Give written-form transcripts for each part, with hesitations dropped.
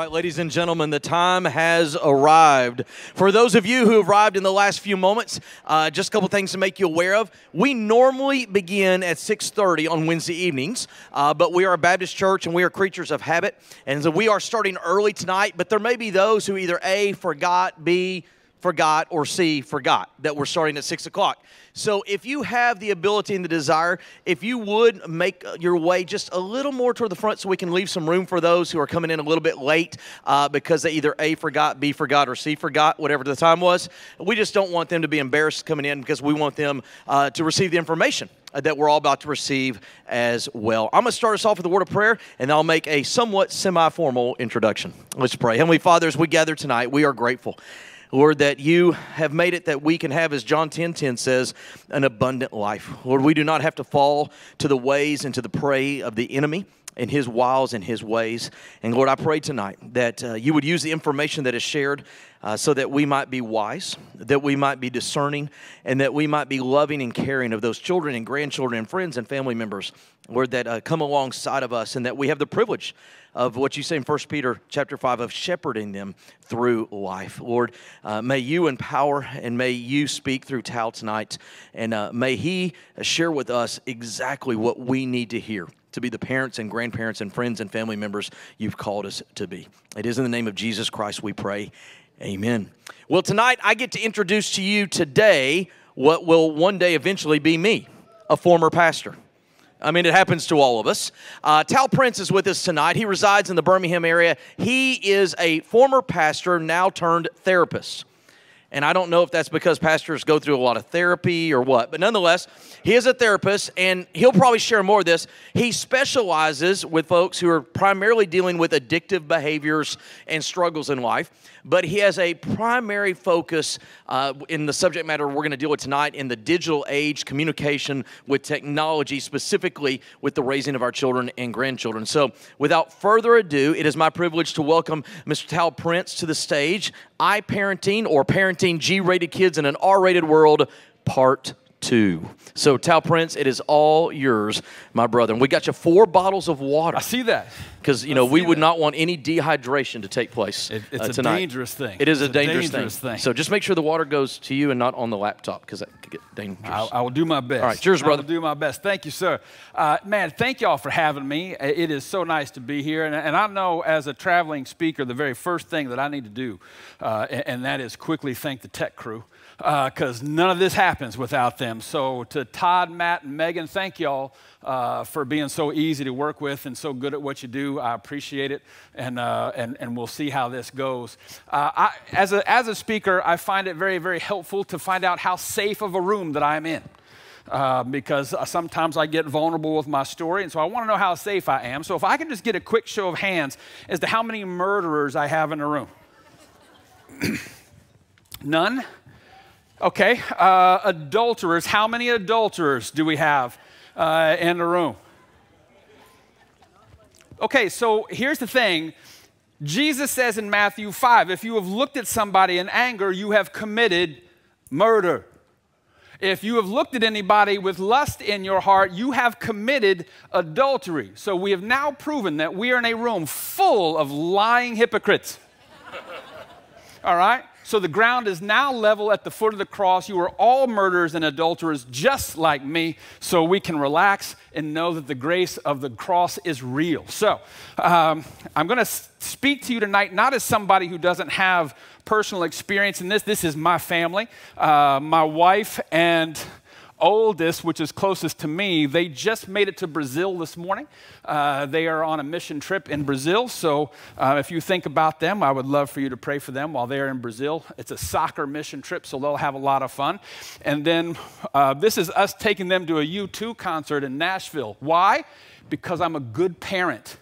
right, ladies and gentlemen, the time has arrived. For those of you who arrived in the last few moments, just a couple things to make you aware of. We normally begin at 6:30 on Wednesday evenings, but we are a Baptist church and we are creatures of habit. And so we are starting early tonight, but there may be those who either A, forgot, B, forgot, or C, forgot that we're starting at 6 o'clock. So if you have the ability and the desire, if you would make your way just a little more toward the front so we can leave some room for those who are coming in a little bit late because they either A, forgot, B, forgot, or C, forgot, whatever the time was. We just don't want them to be embarrassed coming in because we want them to receive the information that we're all about to receive as well. I'm going to start us off with a word of prayer, and I'll make a somewhat semi-formal introduction. Let's pray. Heavenly Father, as we gather tonight, we are grateful, Lord, that you have made it that we can have, as John 10:10 says, an abundant life. Lord, we do not have to fall to the ways and to the prey of the enemy and his wiles and his ways. And Lord, I pray tonight that you would use the information that is shared so that we might be wise, that we might be discerning, and that we might be loving and caring of those children and grandchildren and friends and family members, Lord, that come alongside of us, and that we have the privilege of what you say in 1 Peter chapter 5 of shepherding them through life. Lord, may you empower and may you speak through Tal tonight, and may he share with us exactly what we need to hear to be the parents and grandparents and friends and family members you've called us to be. It is in the name of Jesus Christ we pray. Amen. Well, tonight I get to introduce to you today what will one day eventually be me, a former pastor. I mean, it happens to all of us. Tal Prince is with us tonight. He resides in the Birmingham area. He is a former pastor, now turned therapist. And I don't know if that's because pastors go through a lot of therapy or what, but nonetheless, he is a therapist, and he'll probably share more of this. He specializes with folks who are primarily dealing with addictive behaviors and struggles in life, but he has a primary focus in the subject matter we're going to deal with tonight in the digital age, communication with technology, specifically with the raising of our children and grandchildren. So without further ado, it is my privilege to welcome Mr. Tal Prince to the stage. iParenting, or Parenting G-Rated Kids in an R-Rated World, Part 2. So, Tal Prince, it is all yours, my brother. And we got you 4 bottles of water. I see that. Because, you know, we would not want any dehydration to take place It's tonight. a dangerous thing. It is a dangerous thing. So just make sure the water goes to you and not on the laptop, because that could get dangerous. I will do my best. All right, cheers, brother. I will do my best. Thank you, sir. Man, thank y'all for having me. It is so nice to be here. And I know as a traveling speaker, the very first thing that I need to do, and that is quickly thank the tech crew, because none of this happens without them. So to Todd, Matt, and Megan, thank y'all for being so easy to work with and so good at what you do. I appreciate it, and we'll see how this goes. As a speaker, I find it very, very helpful to find out how safe of a room that I'm in. Because sometimes I get vulnerable with my story, and so I want to know how safe I am. So if I can just get a quick show of hands as to how many murderers I have in the room. None? Okay. Adulterers. How many adulterers do we have in the room? Okay, so here's the thing. Jesus says in Matthew 5, if you have looked at somebody in anger, you have committed murder. If you have looked at anybody with lust in your heart, you have committed adultery. So we have now proven that we are in a room full of lying hypocrites. All right? So the ground is now level at the foot of the cross. You are all murderers and adulterers just like me, so we can relax and know that the grace of the cross is real. So I'm going to speak to you tonight not as somebody who doesn't have personal experience in this. This is my family. My wife and oldest, which is closest to me, they just made it to Brazil this morning. They are on a mission trip in Brazil, so if you think about them, I would love for you to pray for them while they're in Brazil. It's a soccer mission trip, so they'll have a lot of fun. And then this is us taking them to a U2 concert in Nashville. Why? Because I'm a good parent.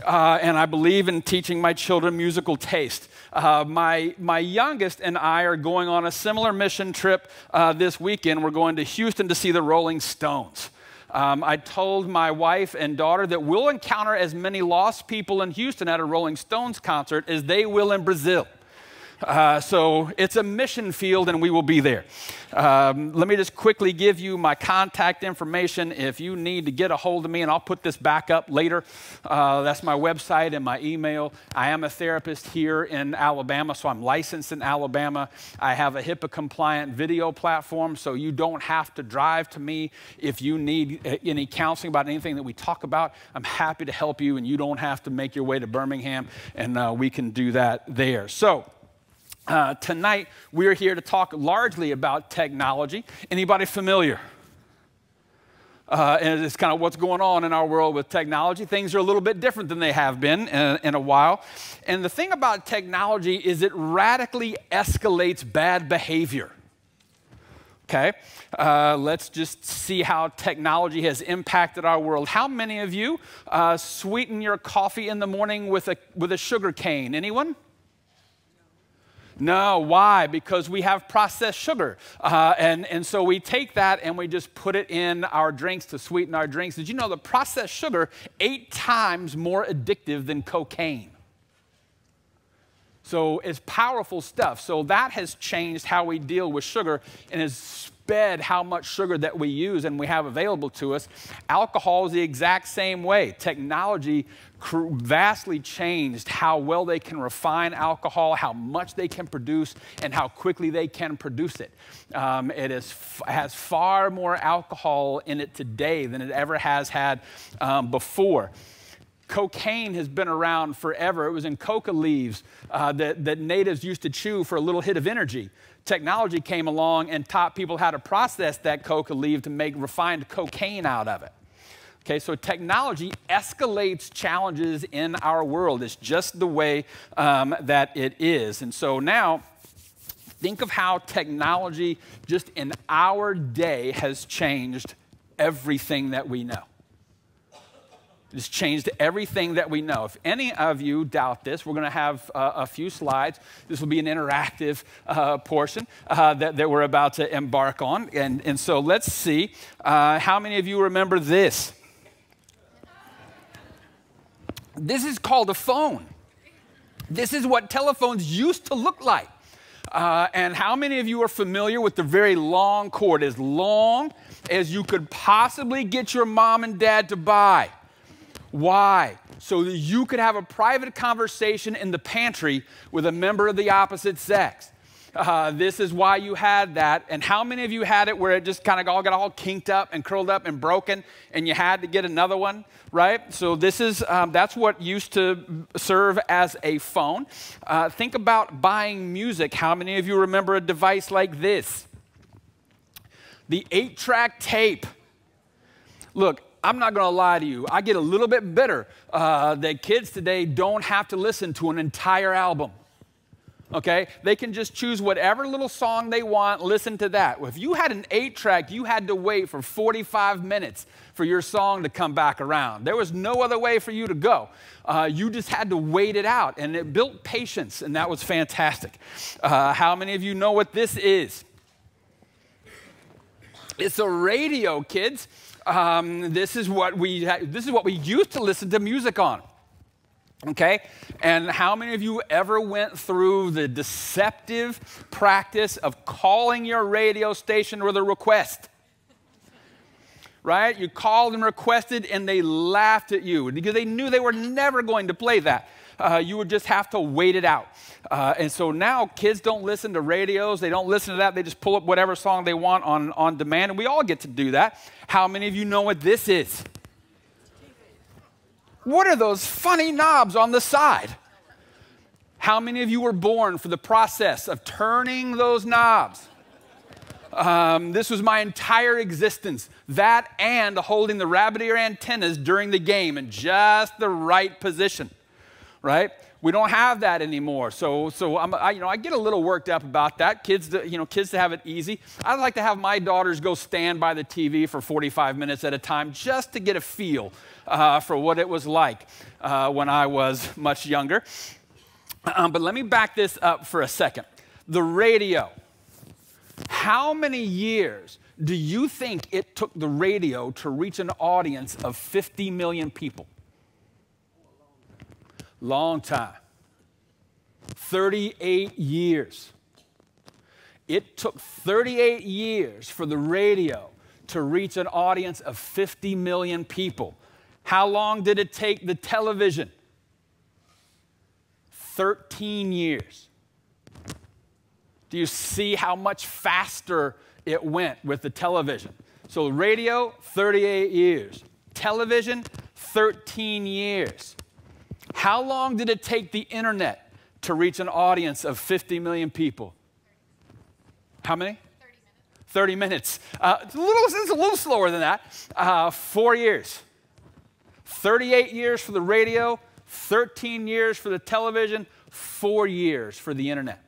And I believe in teaching my children musical taste. My youngest and I are going on a similar mission trip this weekend. We're going to Houston to see the Rolling Stones. I told my wife and daughter that we'll encounter as many lost people in Houston at a Rolling Stones concert as they will in Brazil. So it's a mission field, and we will be there. Let me just quickly give you my contact information if you need to get a hold of me, and I'll put this back up later. That's my website and my email. I am a therapist here in Alabama, so I'm licensed in Alabama. I have a HIPAA-compliant video platform, so you don't have to drive to me if you need any counseling about anything that we talk about. I'm happy to help you, and you don't have to make your way to Birmingham, and we can do that there. So tonight, we're here to talk largely about technology. Anybody familiar? And it's kind of what's going on in our world with technology. Things are a little bit different than they have been in a while. And the thing about technology is it radically escalates bad behavior. Okay, let's just see how technology has impacted our world. How many of you sweeten your coffee in the morning with a sugar cane? Anyone? No, why? Because we have processed sugar. And so we take that and we just put it in our drinks to sweeten our drinks. Did you know the processed sugar 8 times more addictive than cocaine? So it's powerful stuff. So that has changed how we deal with sugar and has sped how much sugar that we use and we have available to us. Alcohol is the exact same way. Technology vastly changed how well they can refine alcohol, how much they can produce, and how quickly they can produce it. It has far more alcohol in it today than it ever has had before. Cocaine has been around forever. It was in coca leaves that natives used to chew for a little hit of energy. Technology came along and taught people how to process that coca leaf to make refined cocaine out of it. Okay, so technology escalates challenges in our world. It's just the way that it is. And so now, think of how technology just in our day has changed everything that we know. It's changed everything that we know. If any of you doubt this, we're going to have a few slides. This will be an interactive portion that we're about to embark on. And so let's see. How many of you remember this? This is called a phone. This is what telephones used to look like. And how many of you are familiar with the very long cord, as long as you could possibly get your mom and dad to buy? Why? So that you could have a private conversation in the pantry with a member of the opposite sex. This is why you had that. And how many of you had it where it just kind of all got all kinked up and curled up and broken and you had to get another one, right? So this is, that's what used to serve as a phone. Think about buying music. How many of you remember a device like this? The 8-track tape. Look, I'm not going to lie to you. I get a little bit bitter that kids today don't have to listen to an entire album. Okay? They can just choose whatever little song they want, listen to that. If you had an 8-track, you had to wait for 45 minutes for your song to come back around. There was no other way for you to go. You just had to wait it out, and it built patience, and that was fantastic. How many of you know what this is? It's a radio, kids. This is what we used to listen to music on. Okay? And how many of you ever went through the deceptive practice of calling your radio station with a request? Right? You called and requested and they laughed at you because they knew they were never going to play that. You would just have to wait it out. And so now kids don't listen to radios. They don't listen to that. They just pull up whatever song they want on demand. And we all get to do that. How many of you know what this is? What are those funny knobs on the side? How many of you were born for the process of turning those knobs? This was my entire existence. That and holding the rabbit ear antennas during the game in just the right position, right? We don't have that anymore. So I get a little worked up about that. Kids to have it easy. I'd like to have my daughters go stand by the TV for 45 minutes at a time just to get a feel for what it was like when I was much younger. But let me back this up for a second. The radio. How many years do you think it took the radio to reach an audience of 50 million people? Long time. 38 years. It took 38 years for the radio to reach an audience of 50 million people. How long did it take the television? 13 years. Do you see how much faster it went with the television? So radio, 38 years. Television, 13 years. How long did it take the internet to reach an audience of 50 million people? How many? 30 minutes. 30 minutes. It's a little slower than that. 4 years. 38 years for the radio, 13 years for the television, 4 years for the internet.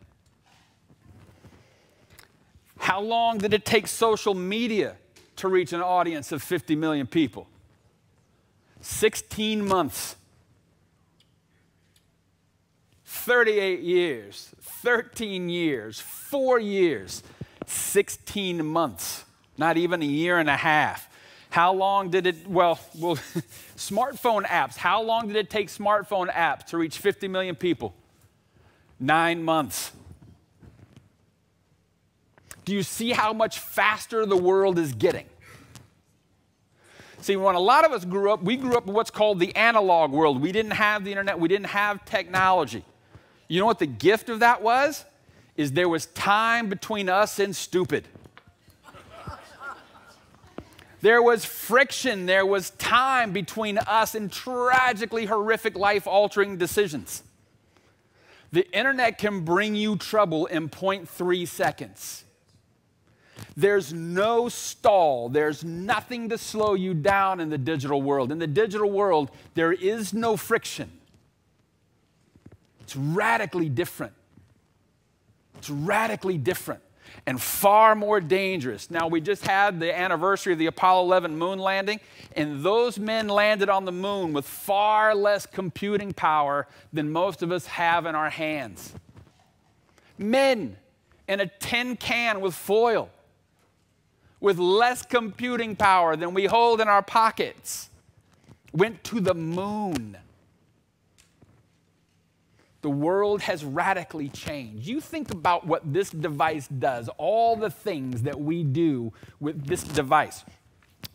How long did it take social media to reach an audience of 50 million people? 16 months. 38 years, 13 years, 4 years, 16 months, not even a year and a half. How long did it, well, smartphone apps, how long did it take smartphone apps to reach 50 million people? 9 months. Do you see how much faster the world is getting? See, when a lot of us grew up, we grew up in what's called the analog world. We didn't have the internet. We didn't have technology. You know what the gift of that was? Is there was time between us and stupid. There was friction. There was time between us and tragically horrific life-altering decisions. The internet can bring you trouble in 0.3 seconds. There's no stall. There's nothing to slow you down in the digital world. In the digital world, there is no friction. It's radically different. It's radically different and far more dangerous. Now, we just had the anniversary of the Apollo 11 moon landing, and those men landed on the moon with far less computing power than most of us have in our hands. Men in a tin can with foil, with less computing power than we hold in our pockets, went to the moon. The world has radically changed. You think about what this device does, all the things that we do with this device.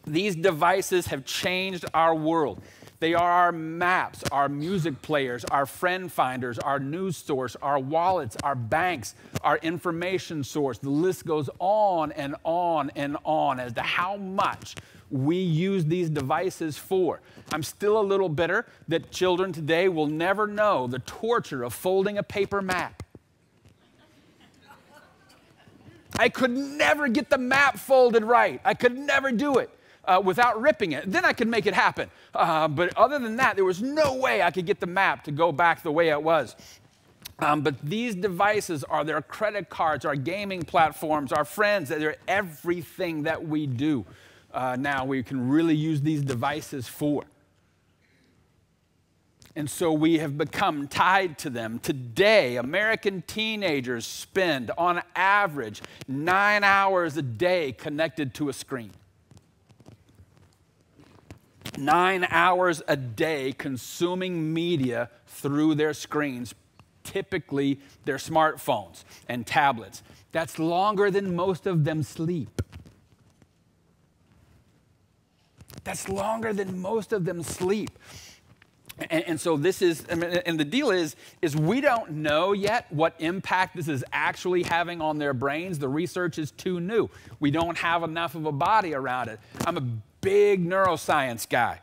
These devices have changed our world. They are our maps, our music players, our friend finders, our news source, our wallets, our banks, our information source. The list goes on and on and on as to how much we use these devices for. I'm still a little bitter that children today will never know the torture of folding a paper map. I could never get the map folded right. I could never do it without ripping it. Then I could make it happen. But other than that, there was no way I could get the map to go back the way it was. But these devices are their credit cards, our gaming platforms, our friends. They're everything that we do. Now we can really use these devices for. And so we have become tied to them. Today, American teenagers spend, on average, 9 hours a day connected to a screen. 9 hours a day consuming media through their screens, typically their smartphones and tablets. That's longer than most of them sleep. That's longer than most of them sleep. And so this is, and the deal is we don't know yet what impact this is actually having on their brains. The research is too new. We don't have enough of a body around it. I'm a big neuroscience guy,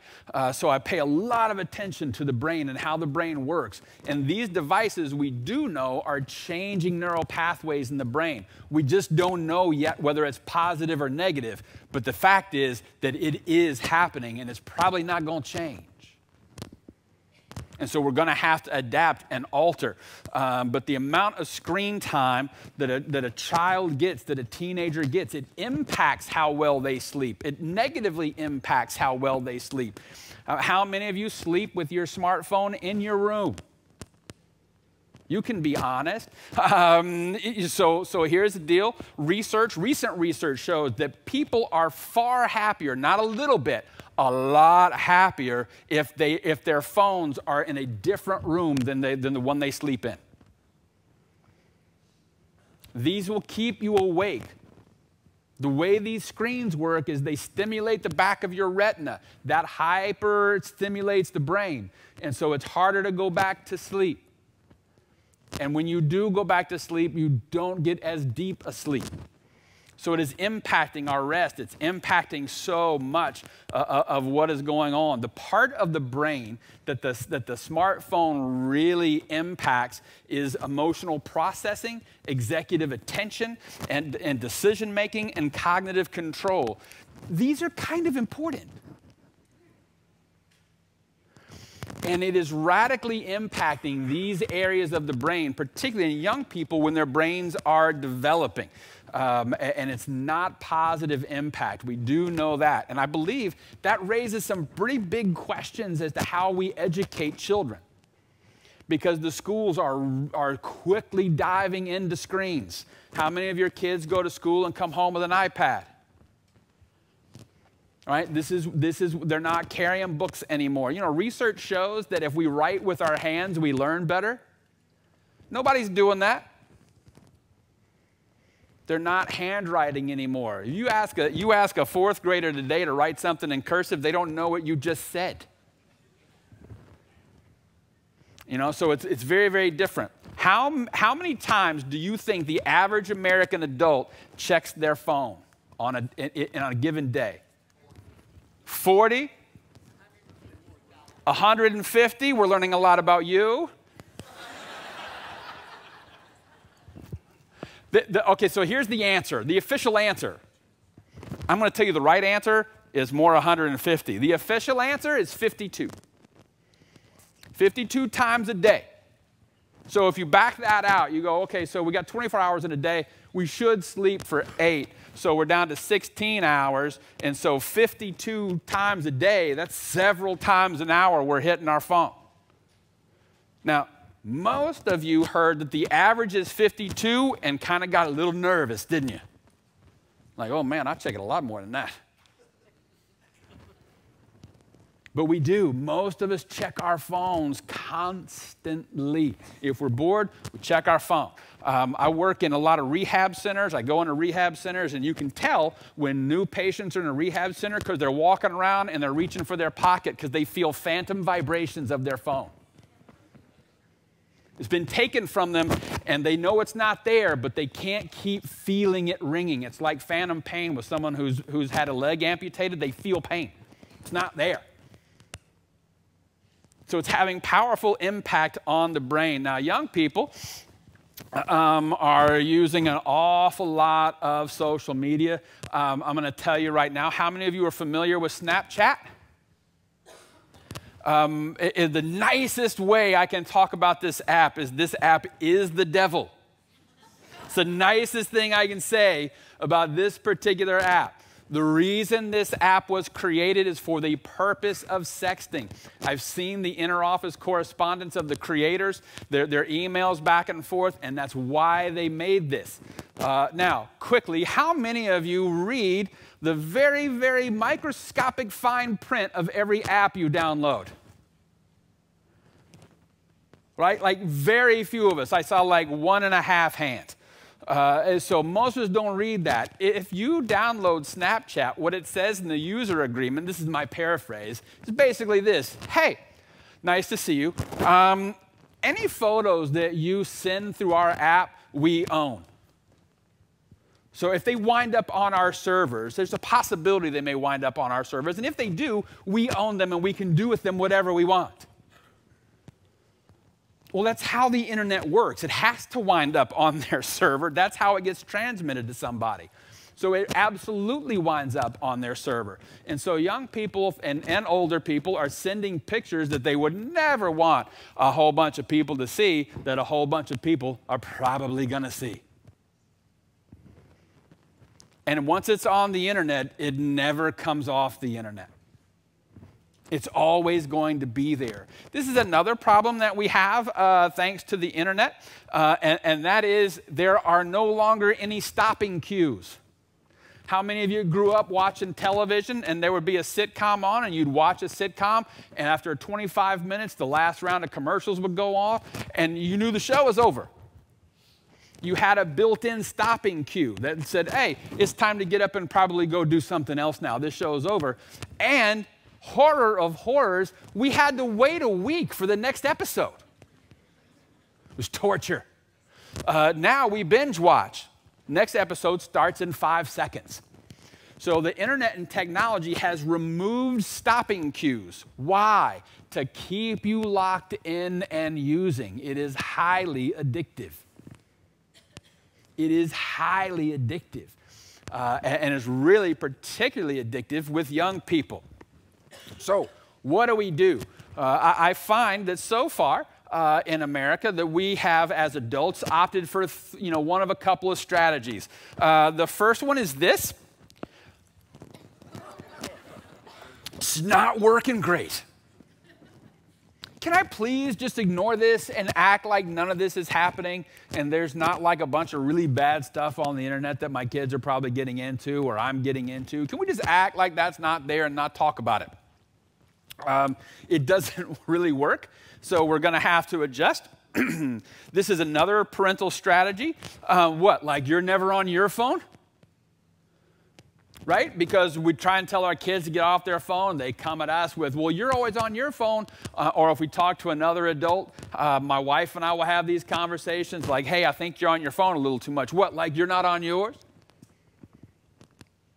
so I pay a lot of attention to the brain and how the brain works. And these devices, we do know, are changing neural pathways in the brain. We just don't know yet whether it's positive or negative. But the fact is that it is happening, and it's probably not going to change. And so we're going to have to adapt and alter. But the amount of screen time that a child gets, that a teenager gets, it impacts how well they sleep. It negatively impacts how well they sleep. How many of you sleep with your smartphone in your room? You can be honest. So here's the deal. Recent research shows that people are far happier, not a little bit, a lot happier if their phones are in a different room than the one they sleep in. These will keep you awake. The way these screens work is they stimulate the back of your retina. That hyper stimulates the brain. And so it's harder to go back to sleep. And when you do go back to sleep, you don't get as deep a sleep. So it is impacting our rest. It's impacting so much of what is going on. The part of the brain that the smartphone really impacts is emotional processing, executive attention, and decision making, and cognitive control. These are kind of important. And it is radically impacting these areas of the brain, particularly in young people when their brains are developing. And it's not positive impact. We do know that. And I believe that raises some pretty big questions as to how we educate children. Because the schools are quickly diving into screens. How many of your kids go to school and come home with an iPad? Right? They're not carrying books anymore. You know, research shows that if we write with our hands, we learn better. Nobody's doing that. They're not handwriting anymore. You ask a fourth grader today to write something in cursive, they don't know what you just said. You know, so it's very, very different. How many times do you think the average American adult checks their phone on a given day? 40? 150? We're learning a lot about you. Okay, so here's the answer, the official answer. I'm going to tell you the right answer is more 150. The official answer is 52. 52 times a day. So if you back that out, you go, okay, so we got 24 hours in a day. We should sleep for 8. So we're down to 16 hours. And so 52 times a day, that's several times an hour we're hitting our phone. Now, most of you heard that the average is 52 and kind of got a little nervous, didn't you? Like, oh man, I check it a lot more than that. But we do. Most of us check our phones constantly. If we're bored, we check our phone. I work in a lot of rehab centers. I go into rehab centers, and you can tell when new patients are in a rehab center because they're walking around and they're reaching for their pocket because they feel phantom vibrations of their phone. It's been taken from them, and they know it's not there, but they can't keep feeling it ringing. It's like phantom pain with someone who's had a leg amputated. They feel pain. It's not there. So it's having powerful impact on the brain. Now, young people are using an awful lot of social media. I'm going to tell you right now, how many of you are familiar with Snapchat? The nicest way I can talk about this app is the devil. It's the nicest thing I can say about this particular app. The reason this app was created is for the purpose of sexting. I've seen the interoffice correspondence of the creators, their emails back and forth, and that's why they made this. Now, quickly, how many of you read the very, very microscopic fine print of every app you download? Right? Like very few of us. I saw like 1.5 hands. So most of us don't read that. If you download Snapchat, what it says in the user agreement, this is my paraphrase, is basically this. Hey, nice to see you. Any photos that you send through our app, we own. So if they wind up on our servers, there's a possibility they may wind up on our servers. And if they do, we own them and we can do with them whatever we want. Well, that's how the internet works. It has to wind up on their server. That's how it gets transmitted to somebody. So it absolutely winds up on their server. And so young people and older people are sending pictures that they would never want a whole bunch of people to see, that a whole bunch of people are probably going to see. And once it's on the internet, it never comes off the internet. It's always going to be there. This is another problem that we have thanks to the internet, and that is there are no longer any stopping cues. How many of you grew up watching television and there would be a sitcom on and you'd watch a sitcom and after 25 minutes the last round of commercials would go off and you knew the show was over? You had a built-in stopping cue that said, hey, it's time to get up and probably go do something else now. This show is over. And horror of horrors, we had to wait a week for the next episode. It was torture. Now we binge watch. Next episode starts in 5 seconds. So the internet and technology has removed stopping cues. Why? To keep you locked in and using. It is highly addictive. It is highly addictive. And it's really particularly addictive with young people. So what do? I find that so far in America that we have, as adults, opted for one of a couple of strategies. The first one is this. It's not working great. Can I please just ignore this and act like none of this is happening and there's not like a bunch of really bad stuff on the internet that my kids are probably getting into or I'm getting into? Can we just act like that's not there and not talk about it? It doesn't really work, so we're going to have to adjust. This is another parental strategy. What, like you're never on your phone? Right? Because we try and tell our kids to get off their phone. They come at us with, well, you're always on your phone. Or if we talk to another adult, my wife and I will have these conversations like, hey, I think you're on your phone a little too much. What, like you're not on yours?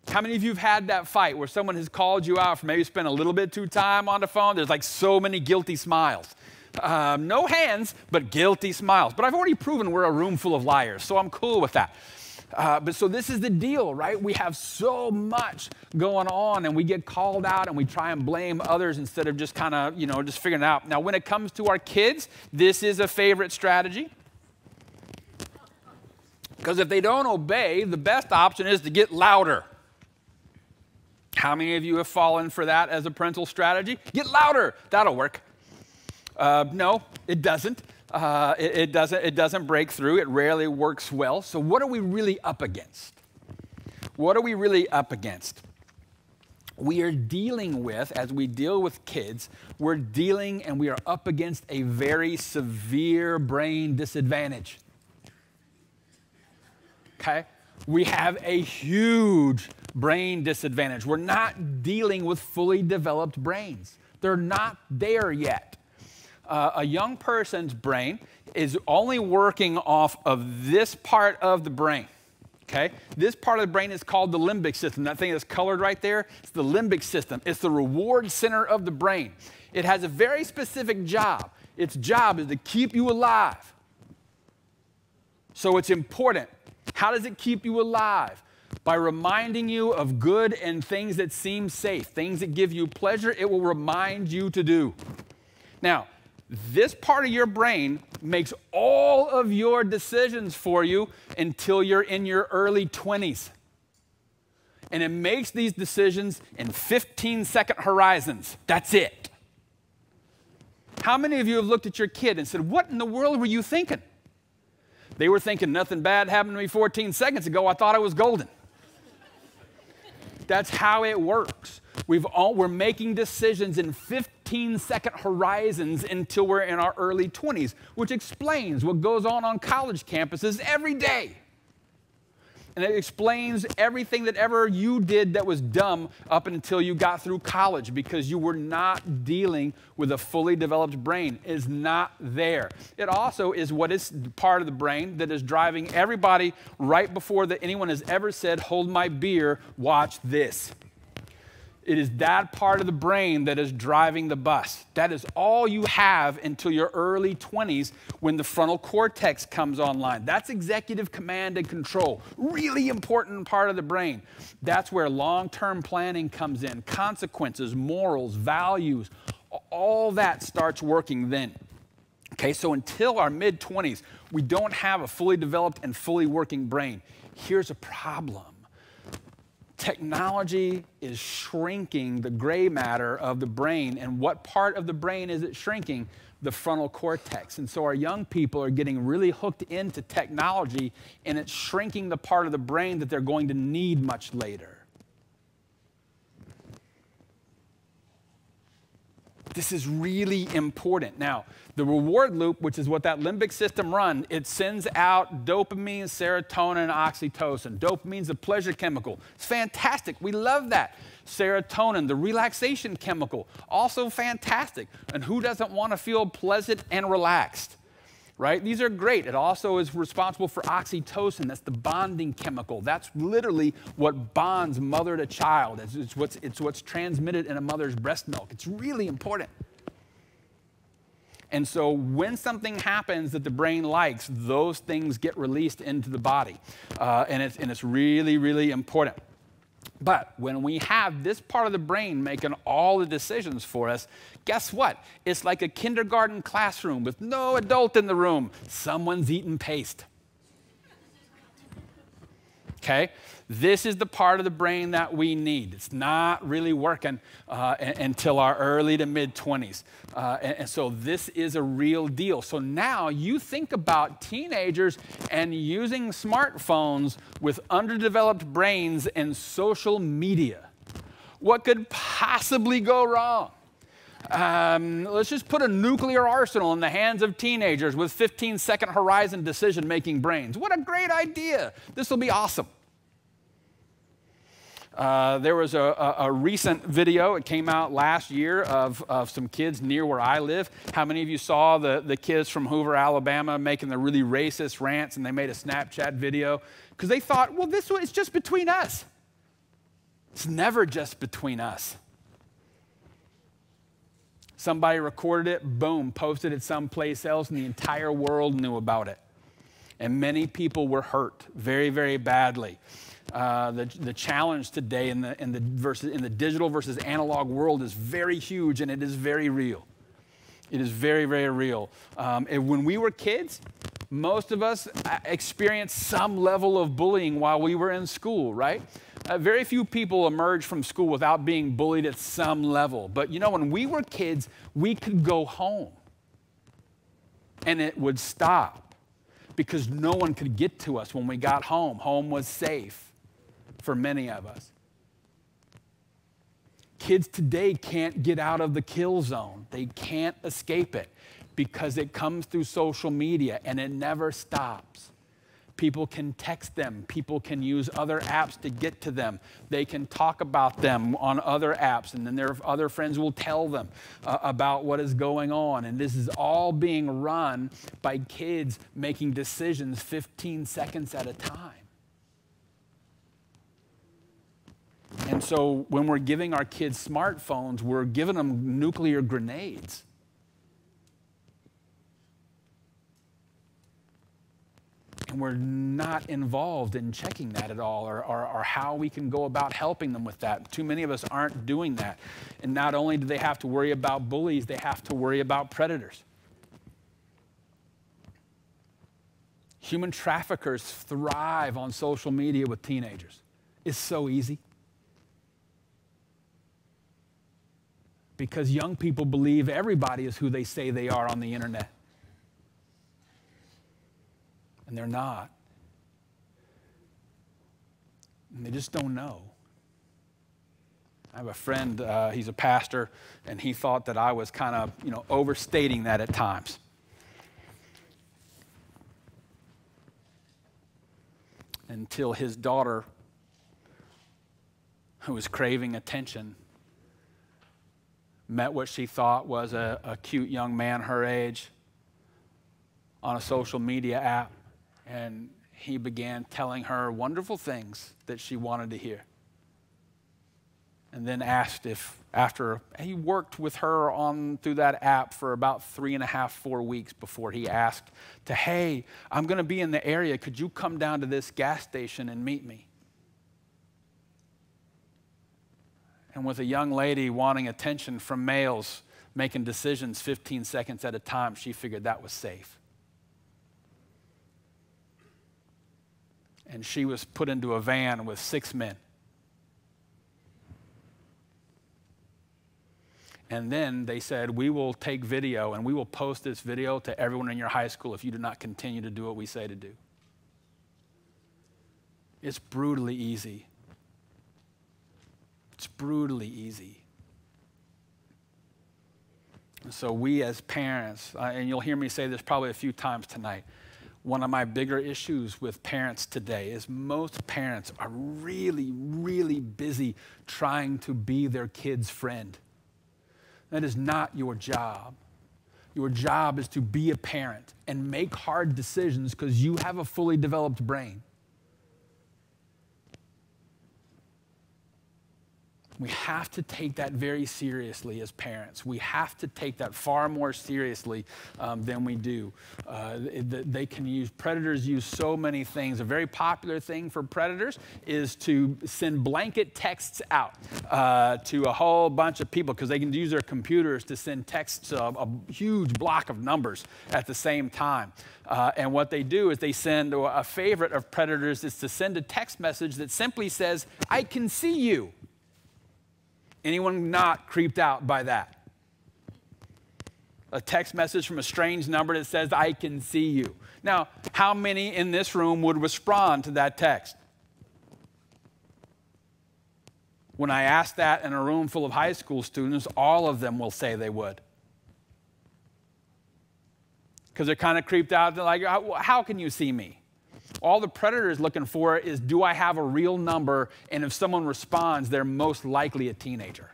How many of you have had that fight where someone has called you out for maybe spending a little bit too time on the phone? There's like so many guilty smiles. No hands, but guilty smiles. But I've already proven we're a room full of liars, so I'm cool with that. But so this is the deal, right? We have so much going on and we get called out and we try and blame others instead of just kind of, just figuring it out. Now, when it comes to our kids, this is a favorite strategy. Because if they don't obey, the best option is to get louder. How many of you have fallen for that as a parental strategy? Get louder. That'll work. No, it doesn't. It doesn't break through. It rarely works well. So what are we really up against? What are we really up against? We are dealing with, as we deal with kids, we're dealing and we are up against a very severe brain disadvantage. Okay? We have a huge brain disadvantage. We're not dealing with fully developed brains. They're not there yet. A young person's brain is only working off of this part of the brain, okay? This part of the brain is called the limbic system. That thing that's colored right there, it's the limbic system. It's the reward center of the brain. It has a very specific job. Its job is to keep you alive. So it's important. How does it keep you alive? By reminding you of good and things that seem safe, things that give you pleasure, it will remind you to do. Now, this part of your brain makes all of your decisions for you until you're in your early 20s. And it makes these decisions in 15-second horizons. That's it. How many of you have looked at your kid and said, what in the world were you thinking? They were thinking nothing bad happened to me 14 seconds ago. I thought I was golden. That's how it works. We're making decisions in 15-second horizons until we're in our early 20s, which explains what goes on college campuses every day. And it explains everything that ever you did that was dumb up until you got through college, because you were not dealing with a fully developed brain. It is not there. It also is what is part of the brain that is driving everybody right before anyone has ever said, hold my beer, watch this. It is that part of the brain that is driving the bus. That is all you have until your early 20s when the frontal cortex comes online. That's executive command and control. Really important part of the brain. That's where long-term planning comes in. Consequences, morals, values, all that starts working then. Okay, so until our mid-20s, we don't have a fully developed and fully working brain. Here's a problem. Technology is shrinking the gray matter of the brain. And what part of the brain is it shrinking? The frontal cortex. And so our young people are getting really hooked into technology, and it's shrinking the part of the brain that they're going to need much later. This is really important. Now, the reward loop, which is what that limbic system runs, it sends out dopamine, serotonin, and oxytocin. Dopamine's a pleasure chemical. It's fantastic. We love that. Serotonin, the relaxation chemical, also fantastic. And who doesn't want to feel pleasant and relaxed? Right? These are great. It also is responsible for oxytocin. That's the bonding chemical. That's literally what bonds mother to child. It's what's transmitted in a mother's breast milk. It's really important. And so when something happens that the brain likes, those things get released into the body. And it's really, really important. But when we have this part of the brain making all the decisions for us, guess what? It's like a kindergarten classroom with no adult in the room. Someone's eating paste. Okay? This is the part of the brain that we need. It's not really working until our early to mid-20s. And so this is a real deal. So now you think about teenagers and using smartphones with underdeveloped brains and social media. What could possibly go wrong? Let's just put a nuclear arsenal in the hands of teenagers with 15-second horizon decision-making brains. What a great idea. This will be awesome. There was a recent video, it came out last year, of some kids near where I live. How many of you saw the kids from Hoover, Alabama making the really racist rants, and they made a Snapchat video? Because they thought, well, this one is just between us. It's never just between us. Somebody recorded it, boom, posted it someplace else, and the entire world knew about it. And many people were hurt very, very badly. The challenge today in the digital versus analog world is very huge, and it is very real. It is very, very real. And when we were kids, most of us experienced some level of bullying while we were in school, right? Very few people emerge from school without being bullied at some level. But you know, when we were kids, we could go home, and it would stop because no one could get to us when we got home. Home was safe for many of us. Kids today can't get out of the kill zone. They can't escape it because it comes through social media and it never stops. People can text them. People can use other apps to get to them. They can talk about them on other apps, and then their other friends will tell them about what is going on. And this is all being run by kids making decisions 15 seconds at a time. And so when we're giving our kids smartphones, we're giving them nuclear grenades. And we're not involved in checking that at all, or how we can go about helping them with that. Too many of us aren't doing that. And not only do they have to worry about bullies, they have to worry about predators. Human traffickers thrive on social media with teenagers. It's so easy. Because young people believe everybody is who they say they are on the internet. And they're not. And they just don't know. I have a friend, he's a pastor, and he thought that I was kind of, overstating that at times. Until his daughter, who was craving attention, met what she thought was a cute young man her age on a social media app, and he began telling her wonderful things that she wanted to hear. And then asked if, after he worked with her through that app for about 3.5, 4 weeks before he asked hey, I'm going to be in the area. Could you come down to this gas station and meet me? And with a young lady wanting attention from males, making decisions 15 seconds at a time, she figured that was safe. And she was put into a van with 6 men. And then they said, we will take video and we will post this video to everyone in your high school if you do not continue to do what we say to do. It's brutally easy. It's brutally easy. So we as parents, and you'll hear me say this probably a few times tonight, one of my bigger issues with parents today is most parents are really, really busy trying to be their kid's friend. That is not your job. Your job is to be a parent and make hard decisions because you have a fully developed brain. We have to take that very seriously as parents. We have to take that far more seriously than we do. Predators use so many things. A very popular thing for predators is to send blanket texts out to a whole bunch of people because they can use their computers to send texts of a huge block of numbers at the same time. And what they do is they send, a favorite of predators is to send a text message that simply says, "I can see you." Anyone not creeped out by that? A text message from a strange number that says, "I can see you." Now, how many in this room would respond to that text? When I ask that in a room full of high school students, all of them will say they would. Because they're kind of creeped out. They're like, "How can you see me?" All the predator is looking for is, do I have a real number? And if someone responds, they're most likely a teenager.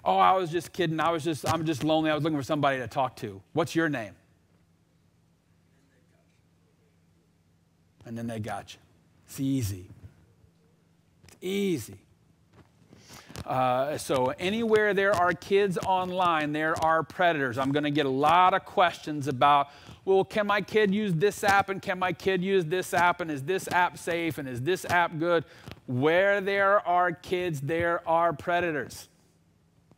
"Oh, I was just kidding. I'm just lonely. I was looking for somebody to talk to. What's your name?" And then they got you. It's easy. It's easy. So anywhere there are kids online, there are predators. I'm going to get a lot of questions about, well, can my kid use this app, and can my kid use this app, and is this app safe, and is this app good? Where there are kids, there are predators.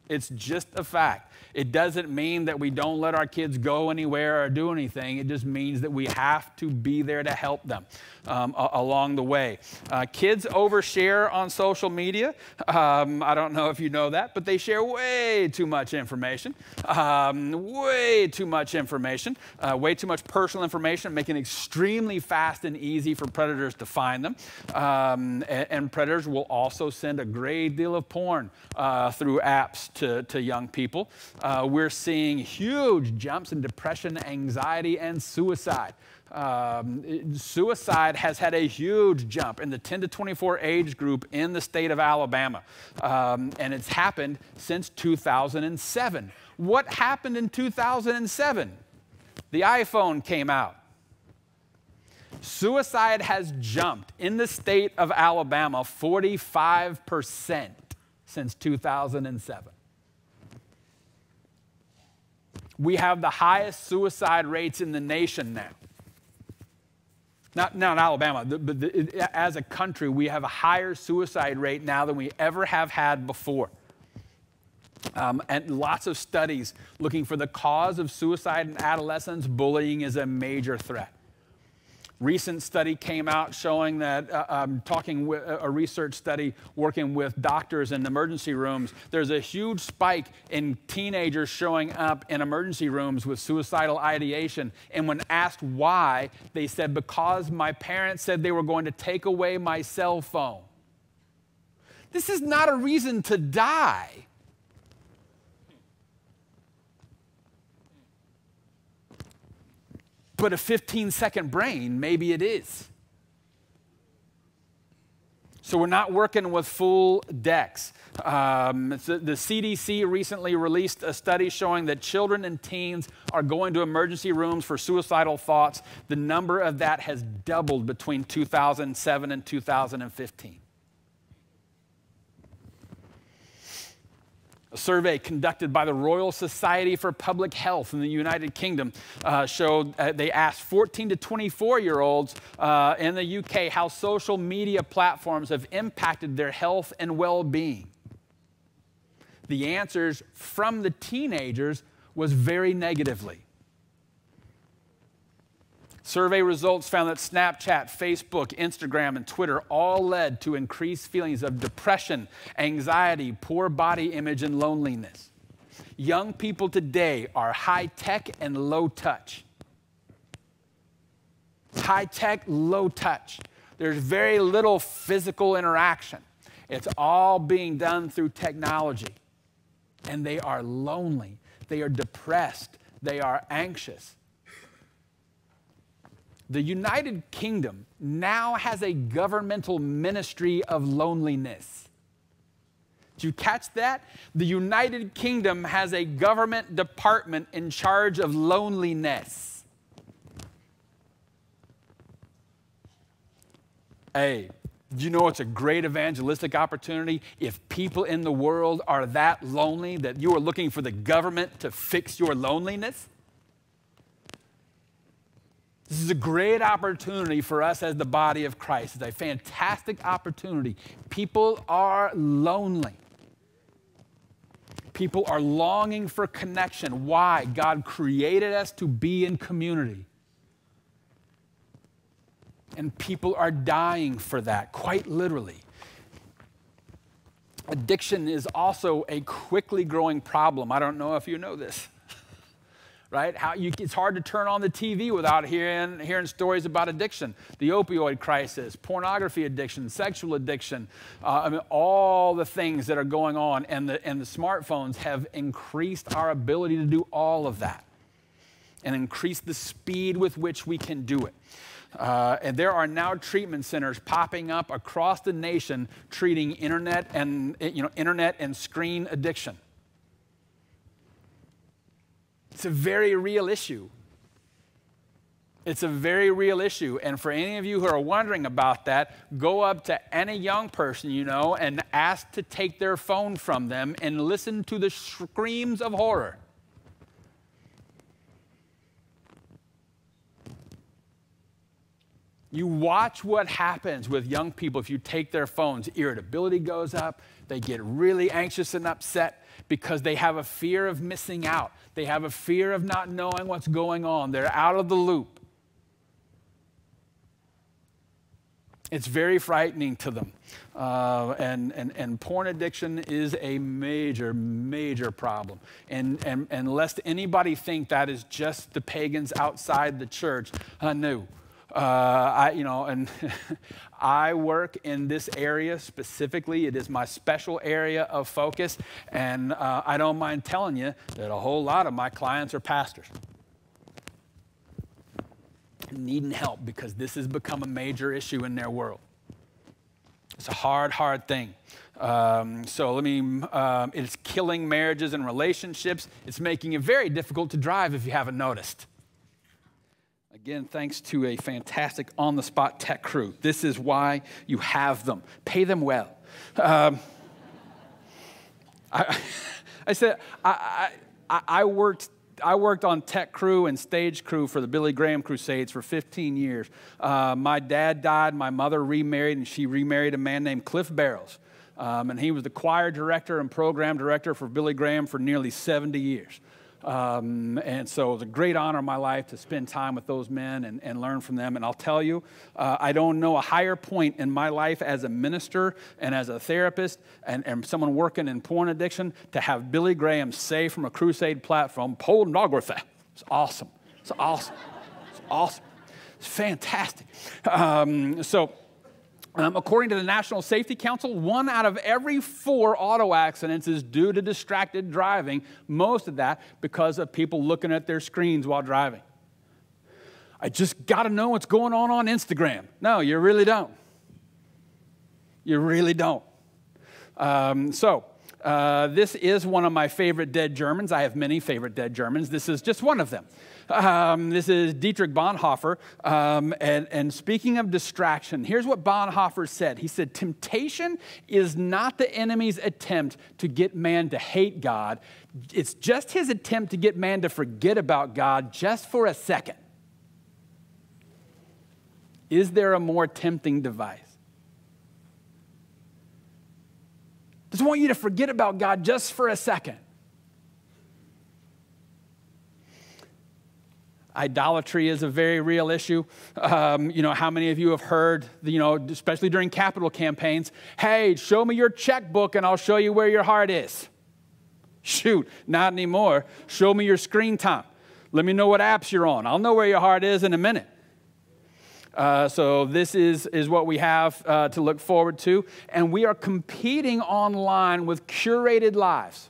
It's just a fact. It doesn't mean that we don't let our kids go anywhere or do anything. It just means that we have to be there to help them along the way. Kids overshare on social media. I don't know if you know that, but they share way too much information. Way too much information. Way too much personal information, making it extremely fast and easy for predators to find them. And predators will also send a great deal of porn through apps to young people. We're seeing huge jumps in depression, anxiety, and suicide. Suicide has had a huge jump in the 10 to 24 age group in the state of Alabama. And it's happened since 2007. What happened in 2007? The iPhone came out. Suicide has jumped in the state of Alabama 45% since 2007. We have the highest suicide rates in the nation now. Not in Alabama, but as a country, we have a higher suicide rate now than we ever have had before. And lots of studies looking for the cause of suicide in adolescents. Bullying is a major threat. Recent study came out showing that, a research study working with doctors in emergency rooms, there's a huge spike in teenagers showing up in emergency rooms with suicidal ideation. And when asked why, they said, "Because my parents said they were going to take away my cell phone." This is not a reason to die. But a 15-second brain, maybe it is. So we're not working with full decks. The CDC recently released a study showing that children and teens are going to emergency rooms for suicidal thoughts. The number of that has doubled between 2007 and 2015. A survey conducted by the Royal Society for Public Health in the United Kingdom showed they asked 14 to 24-year-olds in the UK how social media platforms have impacted their health and well-being. The answers from the teenagers was very negatively. Survey results found that Snapchat, Facebook, Instagram, and Twitter all led to increased feelings of depression, anxiety, poor body image, and loneliness. Young people today are high-tech and low-touch. High-tech, low-touch. There's very little physical interaction. It's all being done through technology. and they are lonely. They are depressed. They are anxious. The United Kingdom now has a governmental ministry of loneliness. Did you catch that? The United Kingdom has a government department in charge of loneliness. Hey, do you know it's a great evangelistic opportunity if people in the world are that lonely that you are looking for the government to fix your loneliness? This is a great opportunity for us as the body of Christ. It's a fantastic opportunity. People are lonely. People are longing for connection. Why? God created us to be in community. And people are dying for that, quite literally. Addiction is also a quickly growing problem. I don't know if you know this. Right? It's hard to turn on the TV without hearing stories about addiction. The opioid crisis, pornography addiction, sexual addiction, all the things that are going on. And the smartphones have increased our ability to do all of that and increased the speed with which we can do it. And there are now treatment centers popping up across the nation treating internet and screen addiction. It's a very real issue. It's a very real issue. And for any of you who are wondering about that, go up to any young person you know and ask to take their phone from them and listen to the screams of horror. You watch what happens with young people if you take their phones. Irritability goes up. They get really anxious and upset because they have a fear of missing out. They have a fear of not knowing what's going on. They're out of the loop. It's very frightening to them. And porn addiction is a major, major problem. And lest anybody think that is just the pagans outside the church, no. I work in this area specifically. It is my special area of focus, and I don't mind telling you that a whole lot of my clients are pastors needing help because this has become a major issue in their world. It's a hard, hard thing. It's killing marriages and relationships. It's making it very difficult to drive if you haven't noticed. Again, thanks to a fantastic on-the-spot tech crew. This is why you have them. Pay them well. I worked on tech crew and stage crew for the Billy Graham Crusades for 15 years. My dad died. My mother remarried, and she remarried a man named Cliff Barrows. And he was the choir director and program director for Billy Graham for nearly 70 years. And so it was a great honor in my life to spend time with those men and learn from them. And I'll tell you, I don't know a higher point in my life as a minister and as a therapist and someone working in porn addiction to have Billy Graham say from a crusade platform, pornography. It's awesome. It's awesome. It's awesome. It's fantastic. According to the National Safety Council, 1 out of every 4 auto accidents is due to distracted driving, most of that because of people looking at their screens while driving. I just got to know what's going on Instagram. No, you really don't. You really don't. This is one of my favorite dead Germans. I have many favorite dead Germans. This is just one of them. This is Dietrich Bonhoeffer. And speaking of distraction, here's what Bonhoeffer said. He said, temptation is not the enemy's attempt to get man to hate God. It's just his attempt to get man to forget about God just for a second. Is there a more tempting device? Just want you to forget about God just for a second. Idolatry is a very real issue. How many of you have heard, especially during capital campaigns, hey, show me your checkbook and I'll show you where your heart is. Shoot, not anymore. Show me your screen time. Let me know what apps you're on. I'll know where your heart is in a minute. So this is what we have to look forward to. And we are competing online with curated lives.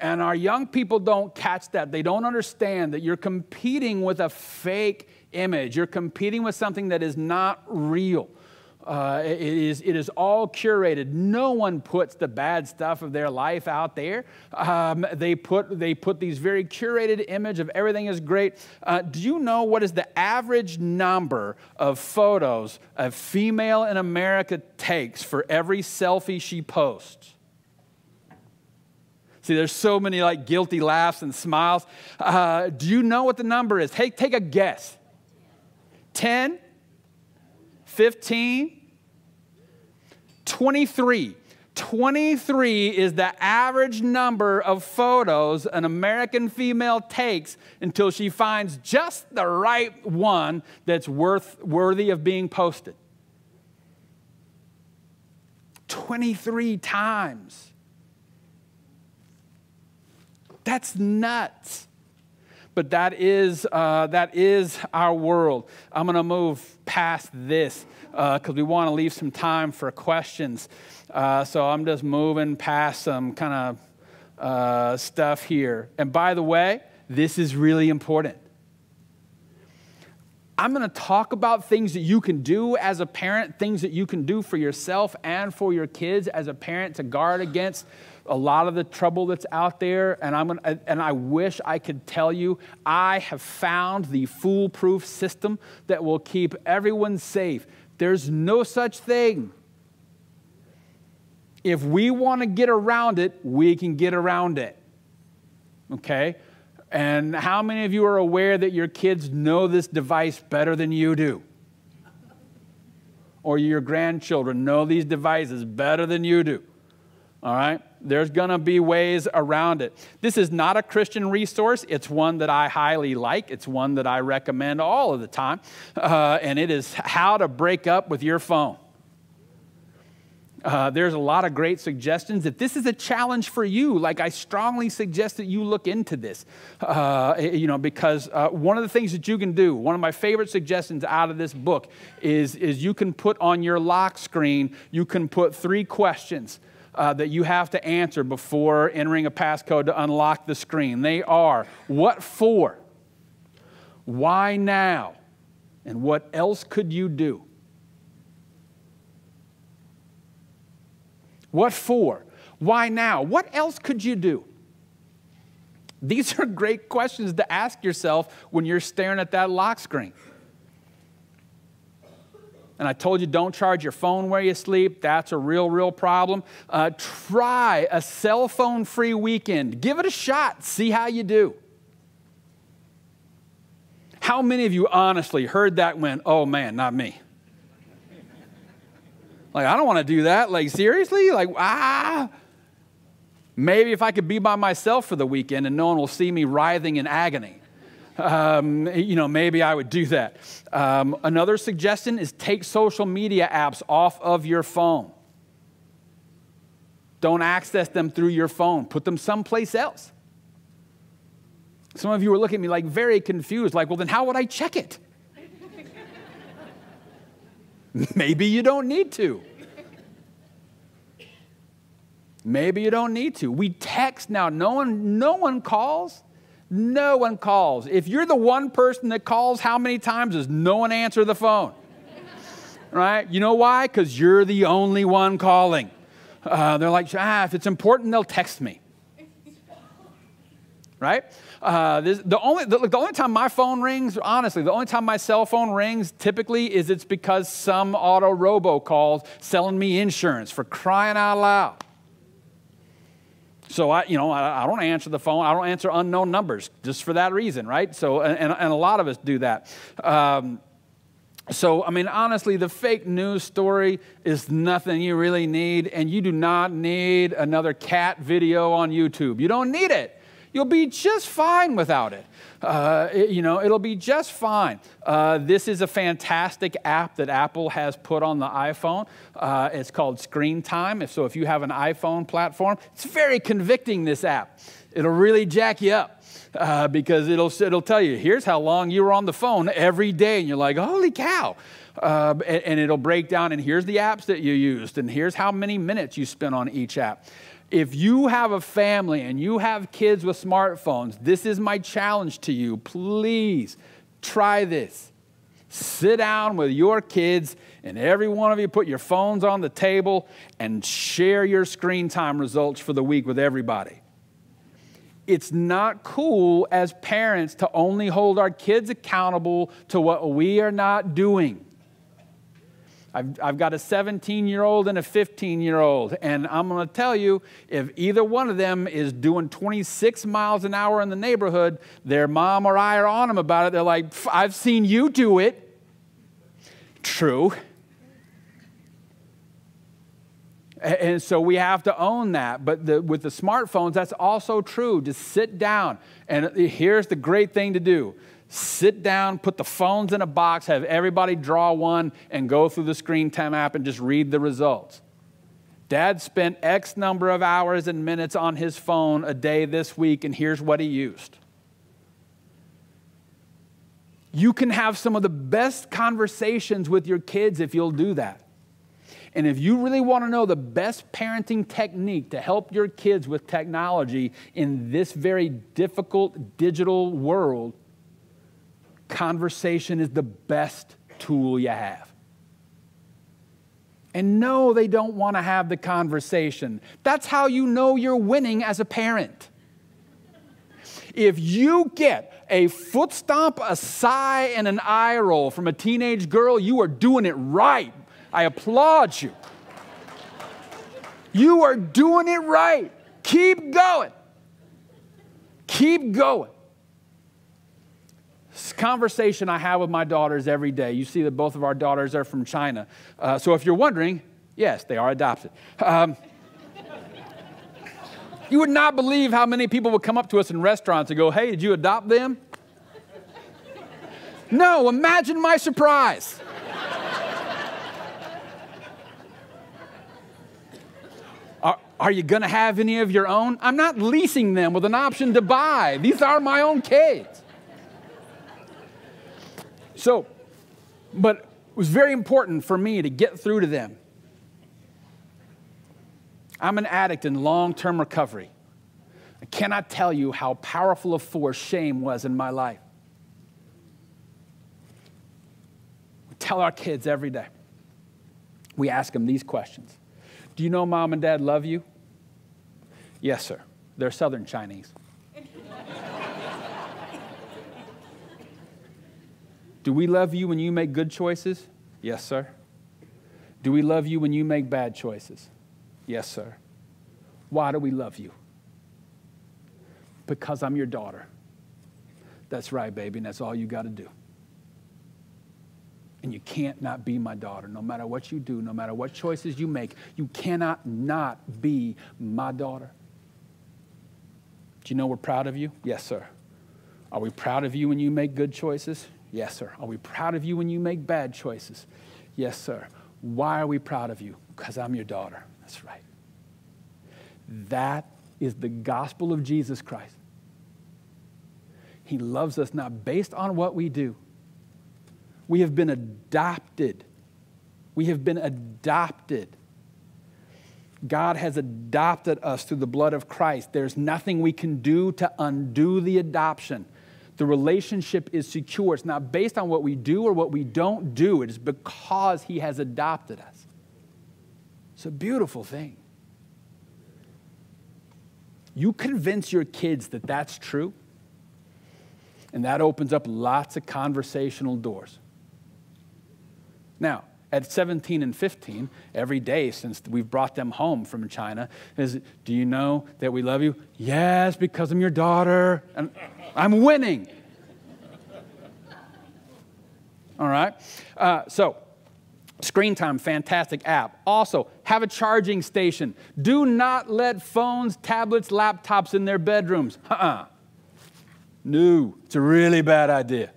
And our young people don't catch that. They don't understand that you're competing with a fake image. You're competing with something that is not real. It is all curated. No one puts the bad stuff of their life out there. They put these very curated image of everything is great. Do you know what is the average number of photos a female in America takes for every selfie she posts? See, there's so many like guilty laughs and smiles. Do you know what the number is? Hey, take a guess. 10? 15? 23. 23 is the average number of photos an American female takes until she finds just the right one that's worthy of being posted. 23 times. That's nuts. But that is our world. I'm going to move past this because we want to leave some time for questions. So I'm just moving past some kind of stuff here. And by the way, this is really important. I'm going to talk about things that you can do as a parent, things that you can do for yourself and for your kids as a parent to guard against a lot of the trouble that's out there. And I wish I could tell you I have found the foolproof system that will keep everyone safe. There's no such thing. If we want to get around it, we can get around it. Okay? And how many of you are aware that your kids know this device better than you do? Or your grandchildren know these devices better than you do? All right? There's going to be ways around it. This is not a Christian resource. It's one that I highly like. It's one that I recommend all of the time. And it is how to break up with your phone. There's a lot of great suggestions. If this is a challenge for you, like I strongly suggest that you look into this, because one of the things that you can do, one of my favorite suggestions out of this book is you can put on your lock screen, you can put 3 questions that you have to answer before entering a passcode to unlock the screen. They are, what for? Why now? And what else could you do? What for? Why now? What else could you do? These are great questions to ask yourself when you're staring at that lock screen. And I told you, don't charge your phone where you sleep. That's a real problem. Try a cell phone-free weekend. Give it a shot. See how you do. How many of you honestly heard that and went, oh man, not me? Like, I don't want to do that. Like, seriously? Like, Maybe if I could be by myself for the weekend and no one will see me writhing in agony. Maybe I would do that. Another suggestion is take social media apps off of your phone. Don't access them through your phone. Put them someplace else. Some of you are looking at me like very confused, like, well, then how would I check it? Maybe you don't need to. Maybe you don't need to. We text now. No one calls. No one calls. If you're the one person that calls, how many times does no one answer the phone? Right? You know why? Because you're the only one calling. They're like, if it's important, they'll text me. Right? The only time my phone rings, honestly, the only time my cell phone rings typically is it's because some auto robo calls selling me insurance, for crying out loud. So I don't answer the phone. I don't answer unknown numbers just for that reason, right? So and a lot of us do that. Honestly, the fake news story is nothing you really need, and you do not need another cat video on YouTube. You don't need it. You'll be just fine without it. It'll be just fine. This is a fantastic app that Apple has put on the iPhone. It's called Screen Time. If you have an iPhone platform, it's very convicting, this app. It'll really jack you up because it'll tell you, here's how long you were on the phone every day. And you're like, holy cow. And it'll break down, and here's the apps that you used, and here's how many minutes you spent on each app. If you have a family and you have kids with smartphones, this is my challenge to you. Please try this. Sit down with your kids, and every one of you put your phones on the table and share your screen time results for the week with everybody. It's not cool as parents to only hold our kids accountable to what we are not doing. I've got a 17-year-old and a 15-year-old, and I'm going to tell you, if either one of them is doing 26 miles an hour in the neighborhood, their mom or I are on them about it. They're like, I've seen you do it. True. And so we have to own that. But with the smartphones, that's also true. Just sit down. And here's the great thing to do. Sit down, put the phones in a box, have everybody draw one, and go through the screen time app and just read the results. Dad spent X number of hours and minutes on his phone a day this week, and here's what he used. You can have some of the best conversations with your kids if you'll do that. And if you really want to know the best parenting technique to help your kids with technology in this very difficult digital world, conversation is the best tool you have. And no, they don't want to have the conversation. That's how you know you're winning as a parent. If you get a foot stomp, a sigh, and an eye roll from a teenage girl, you are doing it right. I applaud you. You are doing it right. Keep going. Keep going. This conversation I have with my daughters every day. You see that both of our daughters are from China. So if you're wondering, yes, they are adopted. You would not believe how many people would come up to us in restaurants and go, hey, did you adopt them? No, imagine my surprise. Are you going to have any of your own? I'm not leasing them with an option to buy. These are my own kids. So, but it was very important for me to get through to them. I'm an addict in long-term recovery. I cannot tell you how powerful a force shame was in my life. We tell our kids every day. We ask them these questions. Do you know Mom and Dad love you? Yes, sir. They're Southern Chinese. Do we love you when you make good choices? Yes, sir. Do we love you when you make bad choices? Yes, sir. Why do we love you? Because I'm your daughter. That's right, baby, and that's all you got to do. And you can't not be my daughter. No matter what you do, no matter what choices you make, you cannot not be my daughter. Do you know we're proud of you? Yes, sir. Are we proud of you when you make good choices? Yes, sir. Are we proud of you when you make bad choices? Yes, sir. Why are we proud of you? Because I'm your daughter. That's right. That is the gospel of Jesus Christ. He loves us not based on what we do. We have been adopted. We have been adopted. God has adopted us through the blood of Christ. There's nothing we can do to undo the adoption. The relationship is secure. It's not based on what we do or what we don't do. It is because He has adopted us. It's a beautiful thing. You convince your kids that that's true, and that opens up lots of conversational doors. Now, at 17 and 15, every day since we've brought them home from China, is, do you know that we love you? Yes, because I'm your daughter. And I'm winning. All right? So, Screen Time, fantastic app. Also, have a charging station. Do not let phones, tablets, laptops in their bedrooms. No, it's a really bad idea.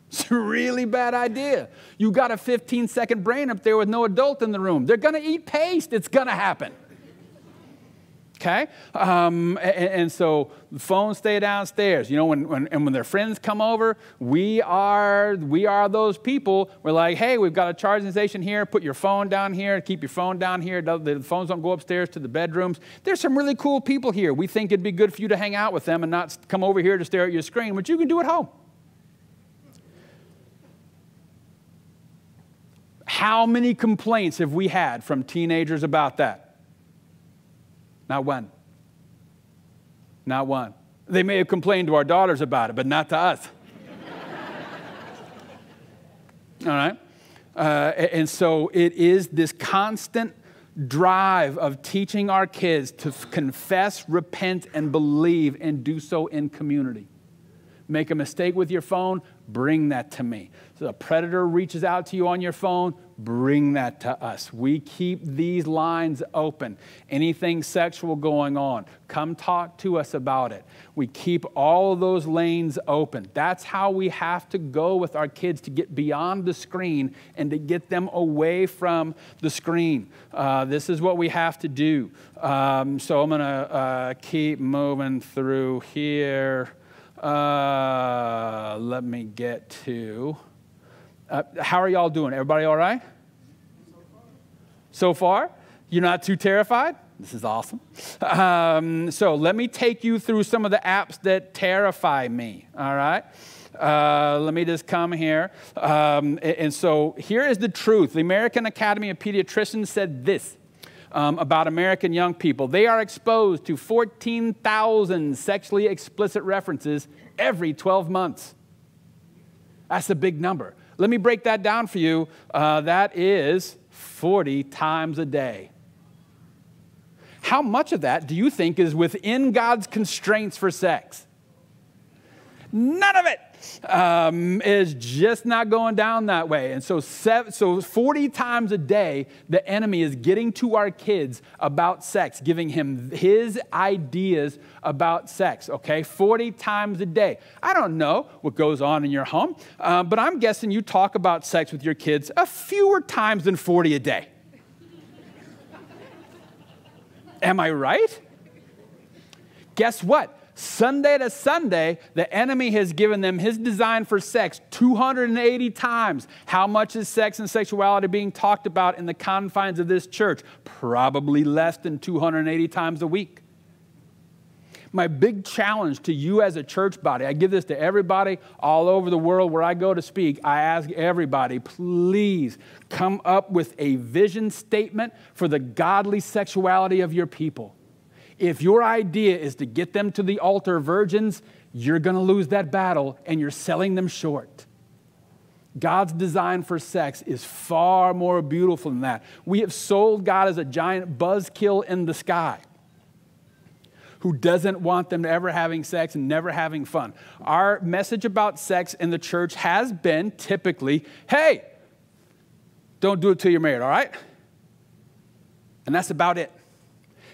It's a really bad idea. You got a 15-second brain up there with no adult in the room. They're going to eat paste. It's going to happen. Okay, and so the phones stay downstairs. You know, when their friends come over, we are those people. We're like, hey, we've got a charging station here. Put your phone down here. Keep your phone down here. The phones don't go upstairs to the bedrooms. There's some really cool people here. We think it'd be good for you to hang out with them and not come over here to stare at your screen, which you can do at home. How many complaints have we had from teenagers about that? Not one. Not one. They may have complained to our daughters about it, but not to us. All right? And so it is this constant drive of teaching our kids to confess, repent, and believe, and do so in community. Make a mistake with your phone, bring that to me. So a predator reaches out to you on your phone, bring that to us. We keep these lines open. Anything sexual going on, come talk to us about it. We keep all of those lanes open. That's how we have to go with our kids to get beyond the screen and to get them away from the screen. This is what we have to do. So I'm going to keep moving through here. Let me get to, how are y'all doing? Everybody all right? So far? You're not too terrified? This is awesome. So let me take you through some of the apps that terrify me, all right? Let me just come here. And so here is the truth. The American Academy of Pediatricians said this about American young people. They are exposed to 14,000 sexually explicit references every 12 months. That's a big number. Let me break that down for you. That is 40 times a day. How much of that do you think is within God's constraints for sex? None of it is just not going down that way. And so 40 times a day, the enemy is getting to our kids about sex, giving him his ideas about sex, okay? 40 times a day. I don't know what goes on in your home, but I'm guessing you talk about sex with your kids a fewer times than 40 a day. Am I right? Guess what? Sunday to Sunday, the enemy has given them his design for sex 280 times. How much is sex and sexuality being talked about in the confines of this church? Probably less than 280 times a week. My big challenge to you as a church body, I give this to everybody all over the world where I go to speak. I ask everybody, please come up with a vision statement for the godly sexuality of your people. If your idea is to get them to the altar virgins, you're going to lose that battle and you're selling them short. God's design for sex is far more beautiful than that. We have sold God as a giant buzzkill in the sky who doesn't want them ever having sex and never having fun. Our message about sex in the church has been typically, hey, don't do it till you're married, all right? And that's about it.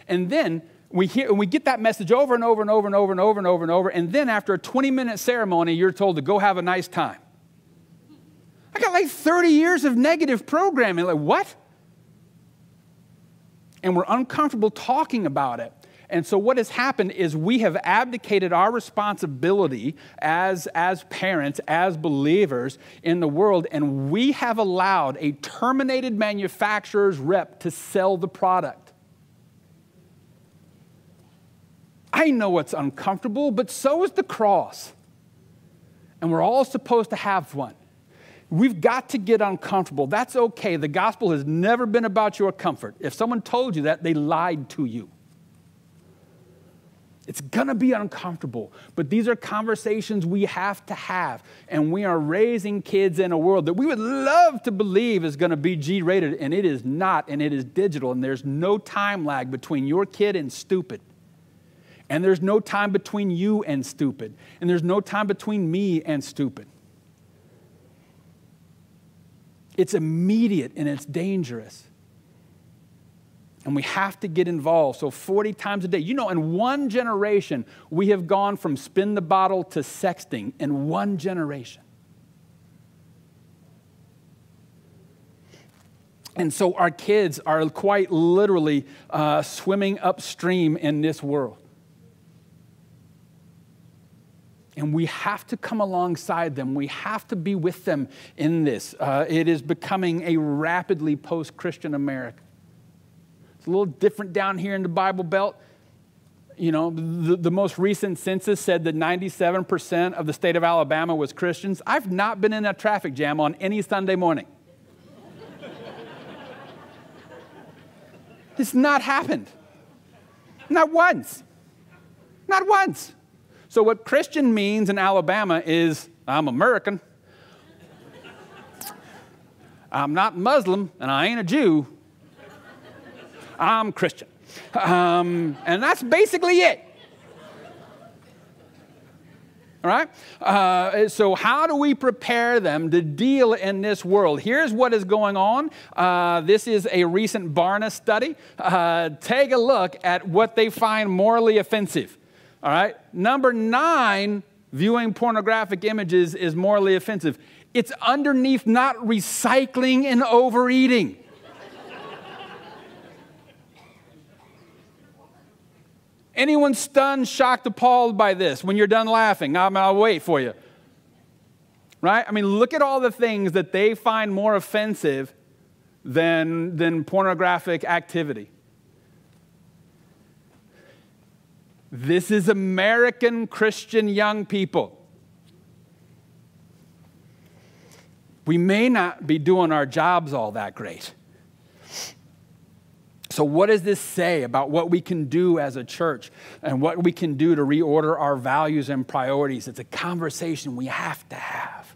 And then we get that message over and over and over and over and over and over and over, and then after a 20-minute ceremony, you're told to go have a nice time. I got like 30 years of negative programming. Like, what? And we're uncomfortable talking about it. And so what has happened is we have abdicated our responsibility as parents, as believers in the world, and we have allowed a terminated manufacturer's rep to sell the product. I know it's uncomfortable, but so is the cross. And we're all supposed to have one. We've got to get uncomfortable. That's okay. The gospel has never been about your comfort. If someone told you that, they lied to you. It's going to be uncomfortable, but these are conversations we have to have, and we are raising kids in a world that we would love to believe is going to be G-rated, and it is not, and it is digital, and there's no time lag between your kid and stupid, and there's no time between you and stupid, and there's no time between me and stupid. It's immediate, and it's dangerous. And we have to get involved. So 40 times a day. You know, in one generation, we have gone from spin the bottle to sexting in one generation. And so our kids are quite literally swimming upstream in this world. And we have to come alongside them. We have to be with them in this. It is becoming a rapidly post-Christian America. It's a little different down here in the Bible Belt. You know, the most recent census said that 97% of the state of Alabama was Christians. I've not been in a traffic jam on any Sunday morning. It's not happened. Not once. Not once. So what Christian means in Alabama is, I'm American. I'm not Muslim, and I ain't a Jew. I'm Christian. And that's basically it. All right? So how do we prepare them to deal in this world? Here's what is going on. This is a recent Barna study. Take a look at what they find morally offensive. All right? Number 9, viewing pornographic images is morally offensive. It's underneath not recycling and overeating. Anyone stunned, shocked, appalled by this? When you're done laughing, I'll wait for you. Right? I mean, look at all the things that they find more offensive than pornographic activity. This is American Christian young people. We may not be doing our jobs all that great. So what does this say about what we can do as a church and what we can do to reorder our values and priorities? It's a conversation we have to have.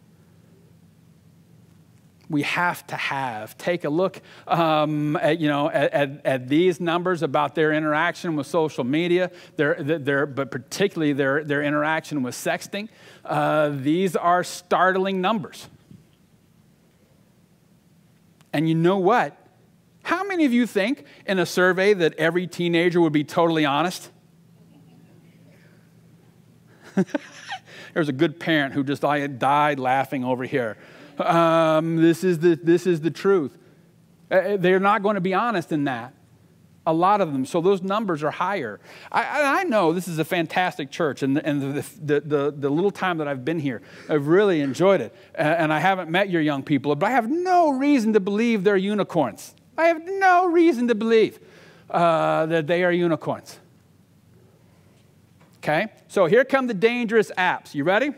We have to have. Take a look at these numbers about their interaction with social media, but particularly their interaction with sexting. These are startling numbers. And you know what? How many of you think in a survey that every teenager would be totally honest? There's a good parent who just died laughing over here. This is the truth. They're not going to be honest in that. A lot of them. So those numbers are higher. I know this is a fantastic church, and the little time that I've been here, I've really enjoyed it. And I haven't met your young people, but I have no reason to believe they're unicorns. I have no reason to believe that they are unicorns. Okay? So here come the dangerous apps. You ready?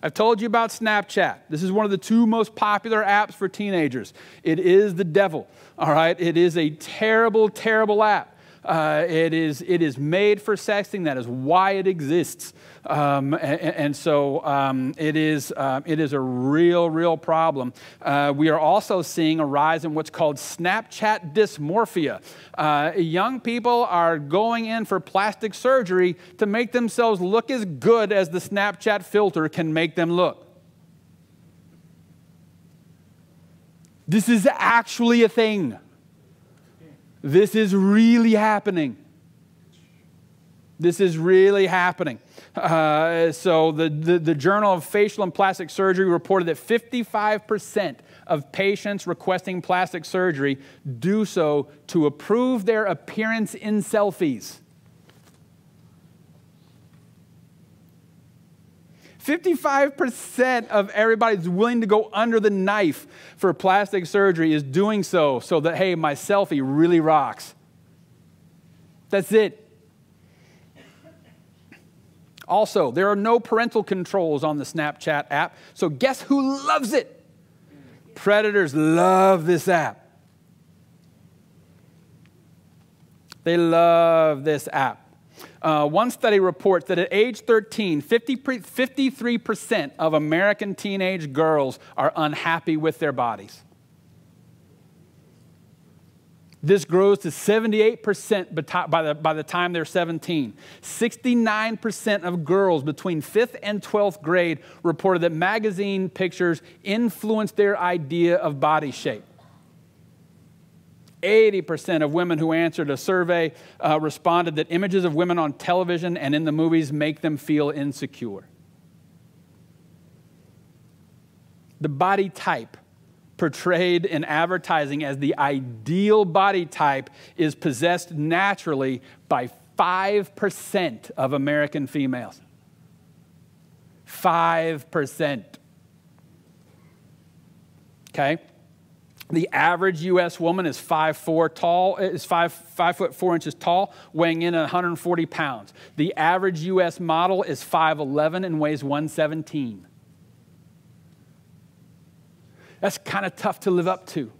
I've told you about Snapchat. This is one of the 2 most popular apps for teenagers. It is the devil. All right? It is a terrible, terrible app. It is made for sexting. That is why it exists. So it is a real problem. We are also seeing a rise in what's called Snapchat dysmorphia. Young people are going in for plastic surgery to make themselves look as good as the Snapchat filter can make them look. This is actually a thing. This is really happening. This is really happening. So the Journal of Facial and Plastic Surgery reported that 55% of patients requesting plastic surgery do so to improve their appearance in selfies. 55% of everybody that's willing to go under the knife for plastic surgery is doing so that, hey, my selfie really rocks. That's it. Also, there are no parental controls on the Snapchat app, so guess who loves it? Predators love this app. They love this app. One study reports that at age 13, 53% of American teenage girls are unhappy with their bodies. This grows to 78% by the time they're 17. 69% of girls between 5th and 12th grade reported that magazine pictures influenced their idea of body shape. 80% of women who answered a survey responded that images of women on television and in the movies make them feel insecure. The body type portrayed in advertising as the ideal body type is possessed naturally by 5% of American females. 5%. Okay? The average U.S. woman is 5'4" tall, is 5 foot 4 inches tall, weighing in at 140 pounds. The average U.S. model is 5'11" and weighs 117. That's kind of tough to live up to.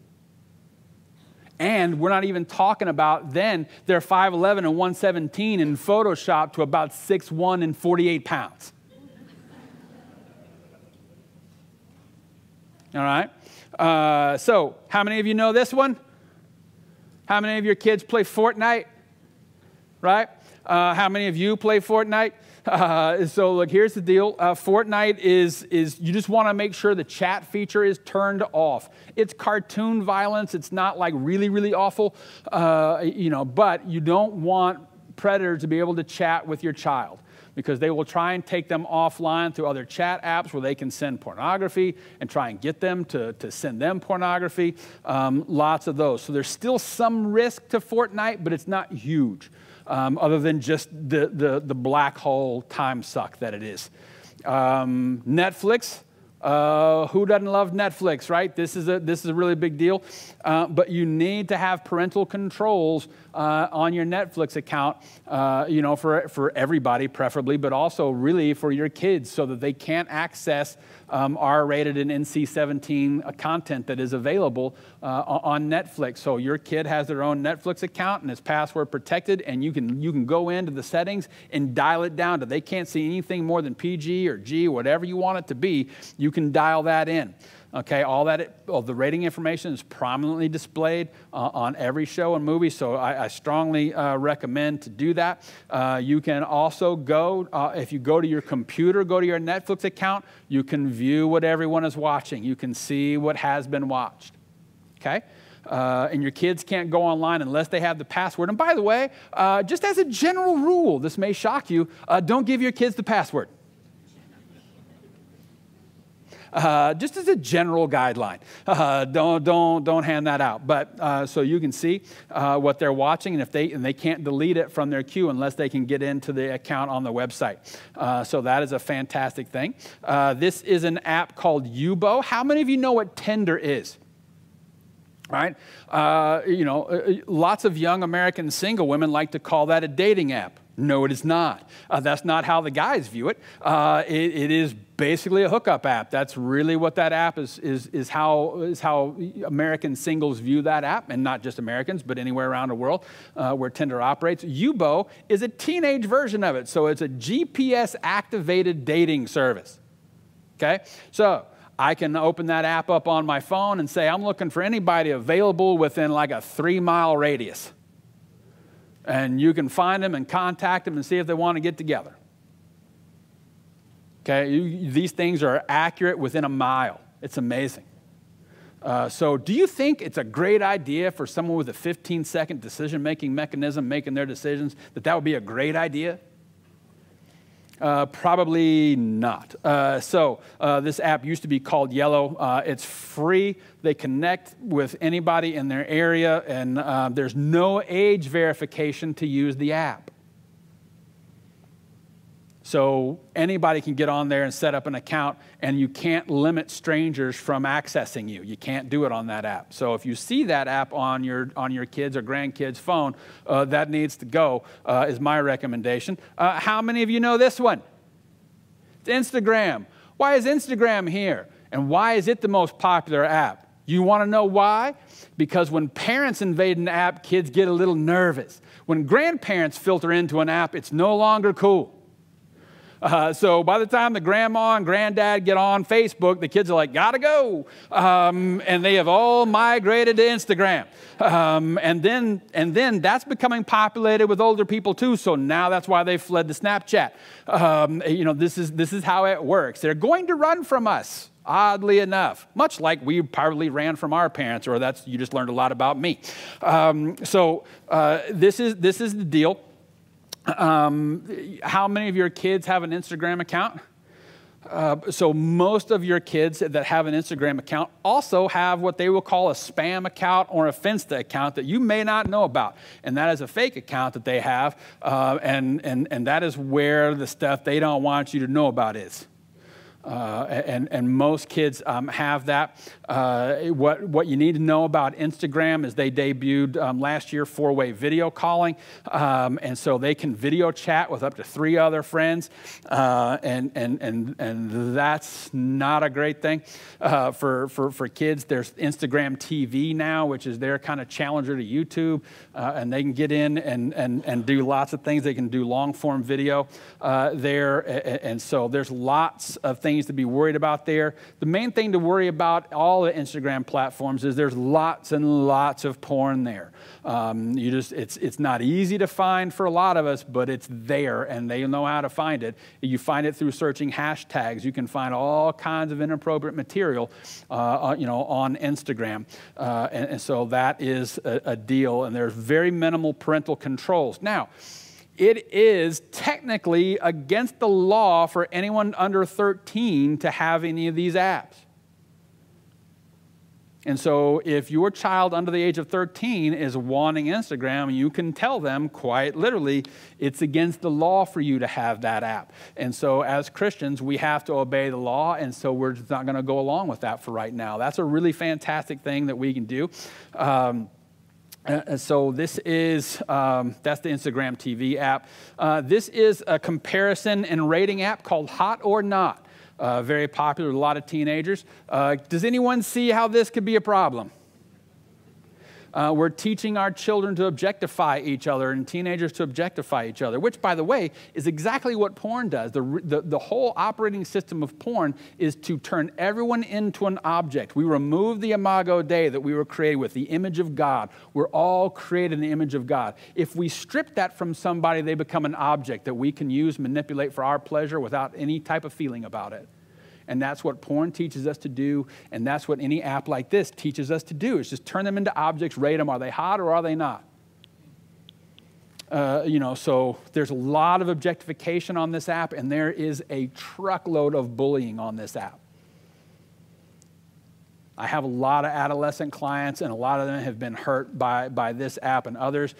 And we're not even talking about then they're 5'11" and 117 in Photoshop to about 6'1" and 48 pounds. All right? So how many of you know this one? How many of your kids play Fortnite? Right? How many of you play Fortnite? So look, here's the deal. Fortnite is you just want to make sure the chat feature is turned off. It's cartoon violence. It's not like really, really awful, but you don't want predators to be able to chat with your child, because they will try and take them offline through other chat apps where they can send pornography and try and get them to send them pornography. Lots of those. So there's still some risk to Fortnite, but it's not huge, other than just the black hole time suck that it is. Netflix. Who doesn't love Netflix, right? This is a really big deal. But you need to have parental controls on your Netflix account, for everybody preferably, but also really for your kids, so that they can't access R-rated and NC-17 content that is available on Netflix. So your kid has their own Netflix account and it's password protected, and you can go into the settings and dial it down to they can't see anything more than PG or G, whatever you want it to be. You can dial that in. Okay, the rating information is prominently displayed on every show and movie, so I strongly recommend to do that. You can also go, if you go to your computer, go to your Netflix account, you can view what everyone is watching. You can see what has been watched. Okay? And your kids can't go online unless they have the password. And by the way, just as a general rule, this may shock you, don't give your kids the password. Just as a general guideline, don't hand that out. But so you can see what they're watching, and they can't delete it from their queue unless they can get into the account on the website. So that is a fantastic thing. This is an app called Yubo. How many of you know what Tinder is? Right? Lots of young American single women like to call that a dating app. No, it is not. That's not how the guys view it. It is basically a hookup app. That's really what that app is how American singles view that app, and not just Americans, but anywhere around the world where Tinder operates. Yubo is a teenage version of it, so it's a GPS-activated dating service. Okay, so I can open that app up on my phone and say, I'm looking for anybody available within like a 3-mile radius. And you can find them and contact them and see if they want to get together. Okay, these things are accurate within a mile. It's amazing. So do you think it's a great idea for someone with a 15-second decision-making mechanism making their decisions, that would be a great idea? Probably not. This app used to be called Yellow. It's free. They connect with anybody in their area, and there's no age verification to use the app. So anybody can get on there and set up an account, and you can't limit strangers from accessing you. You can't do it on that app. So if you see that app on your kids' or grandkids' phone, that needs to go, is my recommendation. How many of you know this one? It's Instagram. Why is Instagram here? And why is it the most popular app? You want to know why? Because when parents invade an app, kids get a little nervous. When grandparents filter into an app, it's no longer cool. So by the time the grandma and granddad get on Facebook, the kids are like, gotta go. And they have all migrated to Instagram. And then that's becoming populated with older people too. So now that's why they fled to Snapchat. This is how it works. They're going to run from us, oddly enough, much like we probably ran from our parents, or you just learned a lot about me. This is the deal. How many of your kids have an Instagram account? So most of your kids that have an Instagram account also have what they will call a spam account or a Finsta account that you may not know about. And that is a fake account that they have, and that is where the stuff they don't want you to know about is. And most kids have that. What you need to know about Instagram is they debuted last year 4-way video calling, and so they can video chat with up to 3 other friends, and that's not a great thing for kids. There's Instagram TV now, which is their kind of challenger to YouTube, and they can get in and do lots of things. They can do long form video there, and so there's lots of things to be worried about there. The main thing to worry about all the Instagram platforms is there's lots and lots of porn there. It's not easy to find for a lot of us, but it's there, and they know how to find it. You find it through searching hashtags. You can find all kinds of inappropriate material, on Instagram, and so that is a deal. And there's very minimal parental controls. Now, it is technically against the law for anyone under 13 to have any of these apps. And so if your child under the age of 13 is wanting Instagram, you can tell them quite literally, it's against the law for you to have that app. And so as Christians, we have to obey the law, and so we're just not going to go along with that for right now. That's a really fantastic thing that we can do. So this is, that's the Instagram TV app. This is a comparison and rating app called Hot or Not. Very popular with a lot of teenagers. Does anyone see how this could be a problem? We're teaching our children to objectify each other and teenagers to objectify each other, which, by the way, is exactly what porn does. The whole operating system of porn is to turn everyone into an object. We remove the imago Dei that we were created with, the image of God. We're all created in the image of God. If we strip that from somebody, they become an object that we can use, manipulate for our pleasure without any type of feeling about it. And that's what porn teaches us to do, and that's what any app like this teaches us to do. It's just turn them into objects, rate them. Are they hot or are they not? So there's a lot of objectification on this app, and there is a truckload of bullying on this app. I have a lot of adolescent clients, and a lot of them have been hurt by this app and others.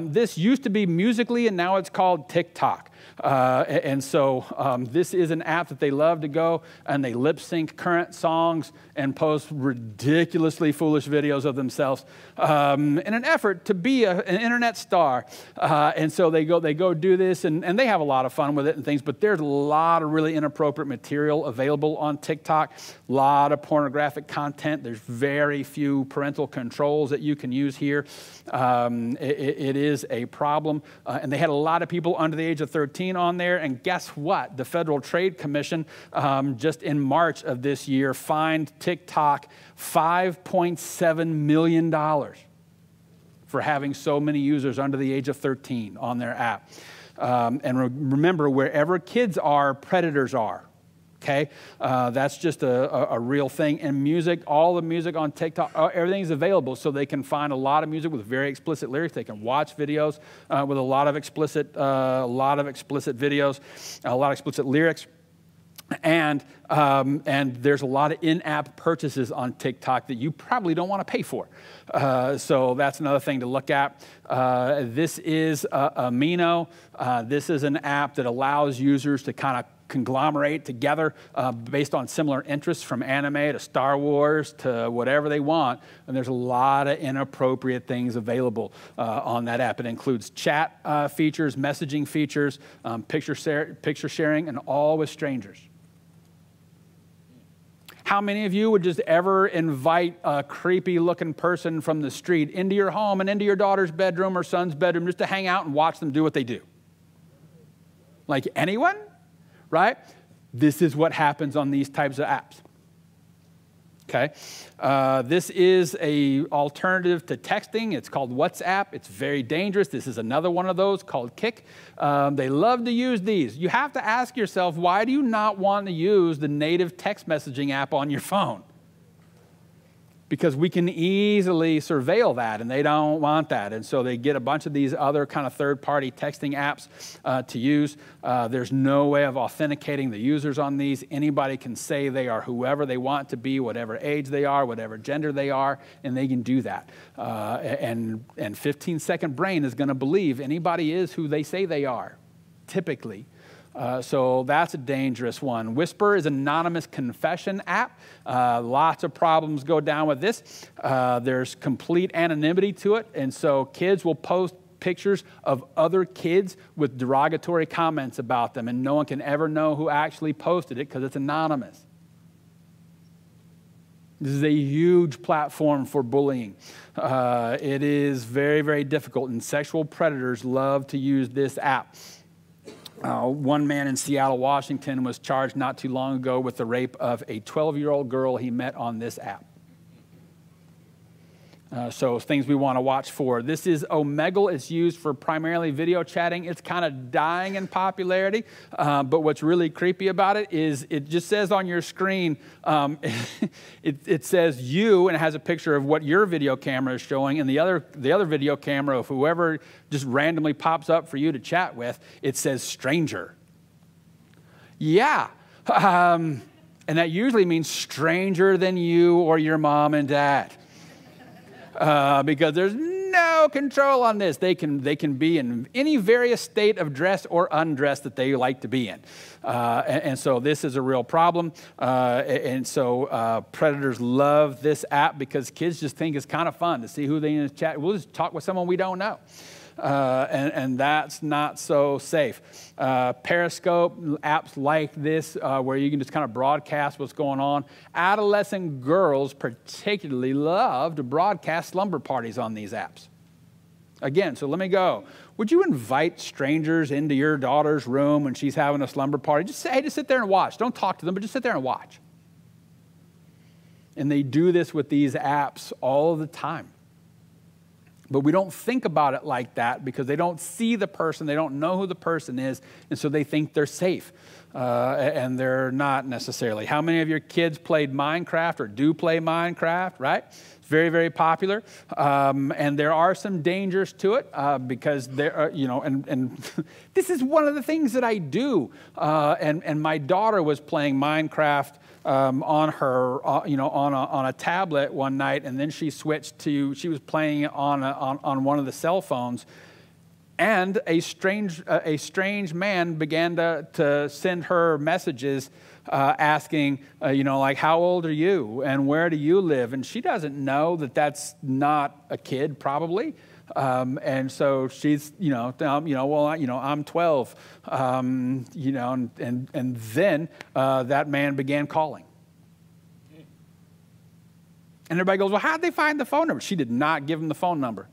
This used to be Musical.ly, and now it's called TikTok. And so this is an app that they love to go, and they lip sync current songs and post ridiculously foolish videos of themselves in an effort to be an internet star. And so they go do this, and they have a lot of fun with it and things, but there's a lot of really inappropriate material available on TikTok, a lot of pornographic content. There's very few parental controls that you can use here. It is a problem. And they had a lot of people under the age of 13 on there. And guess what? The Federal Trade Commission, just in March of this year, fined TikTok $5.7 million for having so many users under the age of 13 on their app. And remember, wherever kids are, predators are. Okay, that's just a real thing. And music, all the music on TikTok, everything's available, so they can find a lot of music with very explicit lyrics. They can watch videos with a lot of explicit videos, a lot of explicit lyrics. And there's a lot of in-app purchases on TikTok that you probably don't want to pay for. So that's another thing to look at. This is Amino. This is an app that allows users to kind of conglomerate together based on similar interests, from anime to Star Wars to whatever they want. And there's a lot of inappropriate things available on that app. It includes chat features, messaging features, picture sharing, and all with strangers. How many of you would just ever invite a creepy-looking person from the street into your home and into your daughter's bedroom or son's bedroom just to hang out and watch them do what they do? Like anyone? Right? This is what happens on these types of apps. Okay? This is an alternative to texting. It's called WhatsApp. It's very dangerous. This is another one of those called Kik. They love to use these. You have to ask yourself, why do you not want to use the native text messaging app on your phone? because we can easily surveil that, and they don't want that. And so they get a bunch of these other kind of third-party texting apps to use. There's no way of authenticating the users on these. Anybody can say they are whoever they want to be, whatever age they are, whatever gender they are, and they can do that. And 15-second brain is going to believe anybody is who they say they are, typically. So that's a dangerous one. Whisper is an anonymous confession app. Lots of problems go down with this. There's complete anonymity to it, and so kids will post pictures of other kids with derogatory comments about them, and no one can ever know who actually posted it because it's anonymous. This is a huge platform for bullying. It is very, very difficult, and sexual predators love to use this app. One man in Seattle, Washington, was charged not too long ago with the rape of a 12-year-old girl he met on this app. So things we want to watch for. This is Omegle. It's used for primarily video chatting. It's kind of dying in popularity, but what's really creepy about it is it just says on your screen, it says you, and it has a picture of what your video camera is showing, and the other video camera of whoever just randomly pops up for you to chat with, it says stranger. Yeah. And that usually means stranger than you or your mom and dad. Because there's no control on this. They can be in any various state of dress or undress that they like to be in. And so this is a real problem. And so predators love this app because kids just think it's kind of fun to see who they in chat. We'll just talk with someone we don't know. And that's not so safe. Periscope, apps like this, where you can just kind of broadcast what's going on. Adolescent girls particularly love to broadcast slumber parties on these apps. Again, so let me go. Would you invite strangers into your daughter's room when she's having a slumber party? Just say, hey, just sit there and watch. Don't talk to them, but just sit there and watch. And they do this with these apps all the time. But we don't think about it like that because they don't see the person, they don't know who the person is, and so they think they're safe. And they're not necessarily. How many of your kids played Minecraft or do play Minecraft, right? It's very, very popular. And there are some dangers to it because there are, and this is one of the things that I do. And my daughter was playing Minecraft on her, on a tablet one night, and then she switched to, she was playing it on one of the cell phones, and a strange man began to send her messages asking, like, how old are you, and where do you live? And she doesn't know that that's not a kid, probably. And so she's, well, I'm 12, and then that man began calling. And everybody goes, well, how'd they find the phone number? She did not give him the phone number.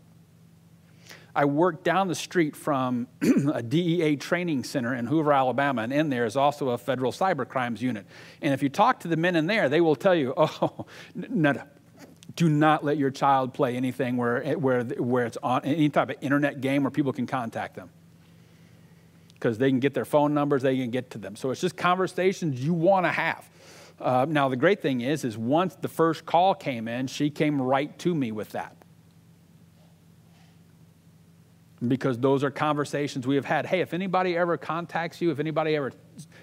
I worked down the street from a DEA training center in Hoover, Alabama, and in there is also a federal cyber crimes unit. And if you talk to the men in there, they will tell you, oh, no. Do not let your child play anything where it's on any type of internet game where people can contact them. Because they can get their phone numbers, they can get to them. So it's just conversations you want to have. Now, the great thing is once the first call came in, she came right to me with that. Because those are conversations we have had. Hey, if anybody ever contacts you, if anybody ever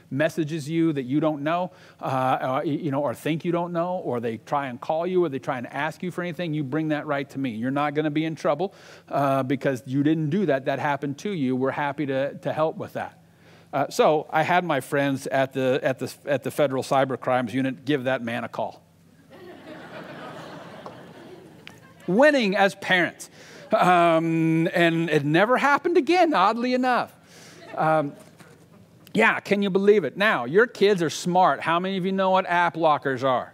messages you that you don't know, or think you don't know, or they try and call you, or they try and ask you for anything, you bring that right to me. You're not going to be in trouble because you didn't do that. That happened to you. We're happy to help with that. So I had my friends at the Federal Cyber Crimes Unit give that man a call. Winning as parents. And it never happened again, oddly enough. Yeah, can you believe it? Now, your kids are smart. How many of you know what app lockers are?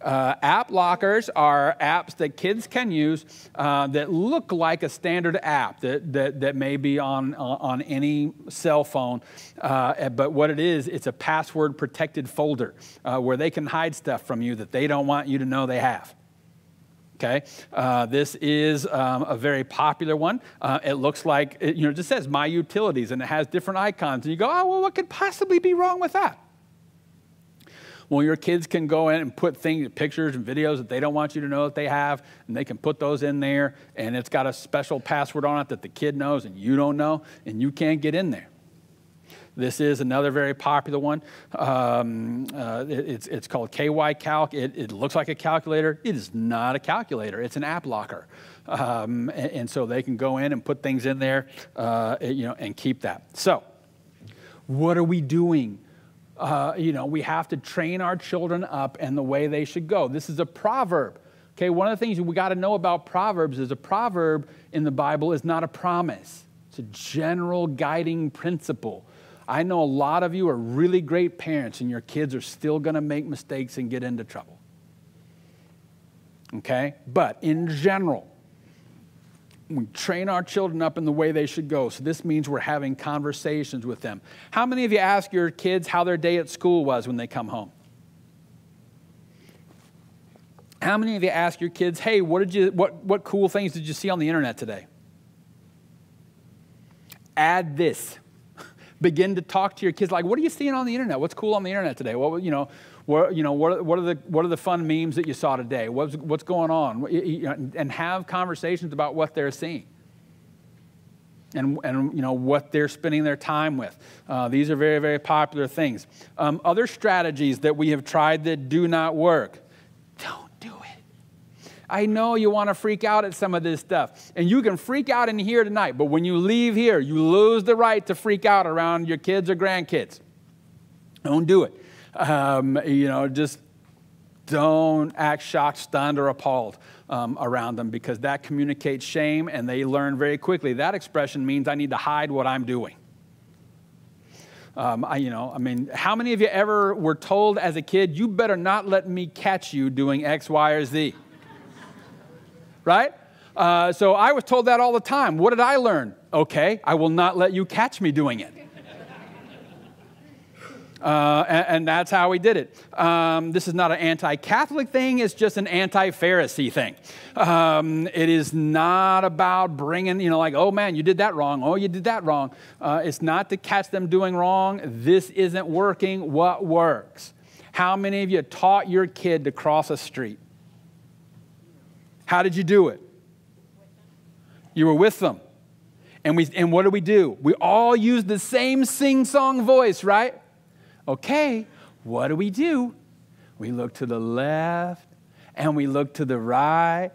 App lockers are apps that kids can use that look like a standard app that may be on any cell phone. But what it is, it's a password-protected folder where they can hide stuff from you that they don't want you to know they have. Okay, this is a very popular one. It looks like, it just says My Utilities, and it has different icons. And you go, oh, well, what could possibly be wrong with that? Well, your kids can go in and put pictures and videos that they don't want you to know that they have, and they can put those in there, and it's got a special password on it that the kid knows and you don't know, and you can't get in there. This is another very popular one. It's called KY Calc. It looks like a calculator. It is not a calculator. It's an app locker. And so they can go in and put things in there, and keep that. So what are we doing? We have to train our children up in the way they should go. This is a proverb. Okay, one of the things we got to know about Proverbs is a proverb in the Bible is not a promise. It's a general guiding principle. I know a lot of you are really great parents, and your kids are still going to make mistakes and get into trouble. Okay? But in general, we train our children up in the way they should go. So this means we're having conversations with them. How many of you ask your kids how their day at school was when they come home? How many of you ask your kids, hey, what cool things did you see on the internet today? Add this. Begin to talk to your kids like, what are you seeing on the internet? What's cool on the internet today? What are the fun memes that you saw today? What's going on? And have conversations about what they're seeing and what they're spending their time with. These are very, very popular things. Other strategies that we have tried that do not work. Don't do it. I know you want to freak out at some of this stuff, and you can freak out in here tonight, but when you leave here, you lose the right to freak out around your kids or grandkids. Don't do it. Just don't act shocked, stunned, or appalled around them, because that communicates shame, and they learn very quickly. That expression means I need to hide what I'm doing. How many of you ever were told as a kid, you better not let me catch you doing X, Y, or Z? Right? So I was told that all the time. What did I learn? Okay, I will not let you catch me doing it. And that's how we did it. This is not an anti-Catholic thing. It's just an anti-Pharisee thing. It is not about bringing, oh, man, you did that wrong. Oh, you did that wrong. It's not to catch them doing wrong. This isn't working. What works? How many of you taught your kid to cross a street? How did you do it? You were with them. And what do? We all use the same sing-song voice, right? Okay, what do? We look to the left, and we look to the right,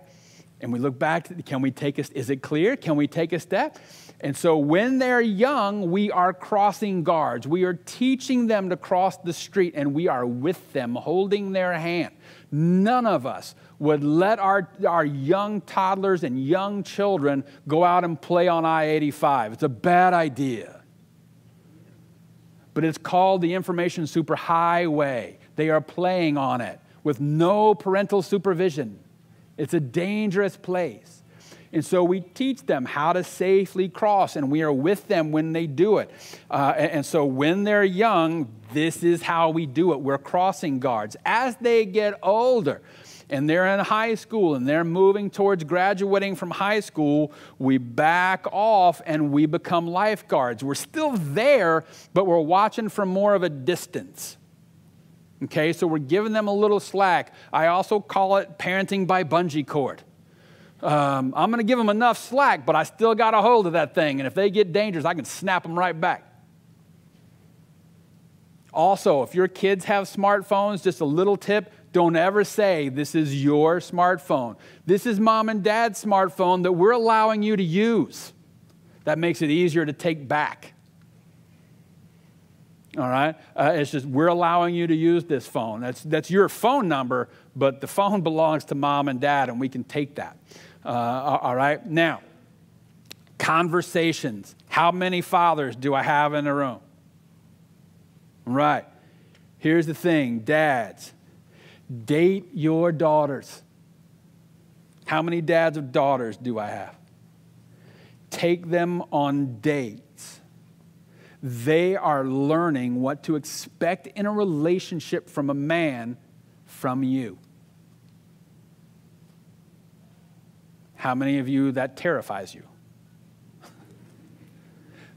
and we look back. Is it clear? Can we take a step? And so when they're young, we are crossing guards. We are teaching them to cross the street, and we are with them, holding their hand. None of us would let our young toddlers and young children go out and play on I-85. It's a bad idea. But it's called the information superhighway. They are playing on it with no parental supervision. It's a dangerous place. And so we teach them how to safely cross, and we are with them when they do it. And so when they're young, this is how we do it. We're crossing guards. As they get older, and they're in high school, and they're moving towards graduating from high school, we back off and we become lifeguards. We're still there, but we're watching from more of a distance. Okay, so we're giving them a little slack. I also call it parenting by bungee cord. I'm going to give them enough slack, but I still got a hold of that thing, and if they get dangerous, I can snap them right back. Also, if your kids have smartphones, just a little tip, don't ever say, this is your smartphone. This is mom and dad's smartphone that we're allowing you to use. That makes it easier to take back. All right? It's just, we're allowing you to use this phone. That's your phone number, but the phone belongs to mom and dad, and we can take that. All right? Now, conversations. How many fathers do I have in the room? Right. Here's the thing, dads. Date your daughters. How many dads of daughters do I have? Take them on dates. They are learning what to expect in a relationship from a man from you. How many of you that terrifies you?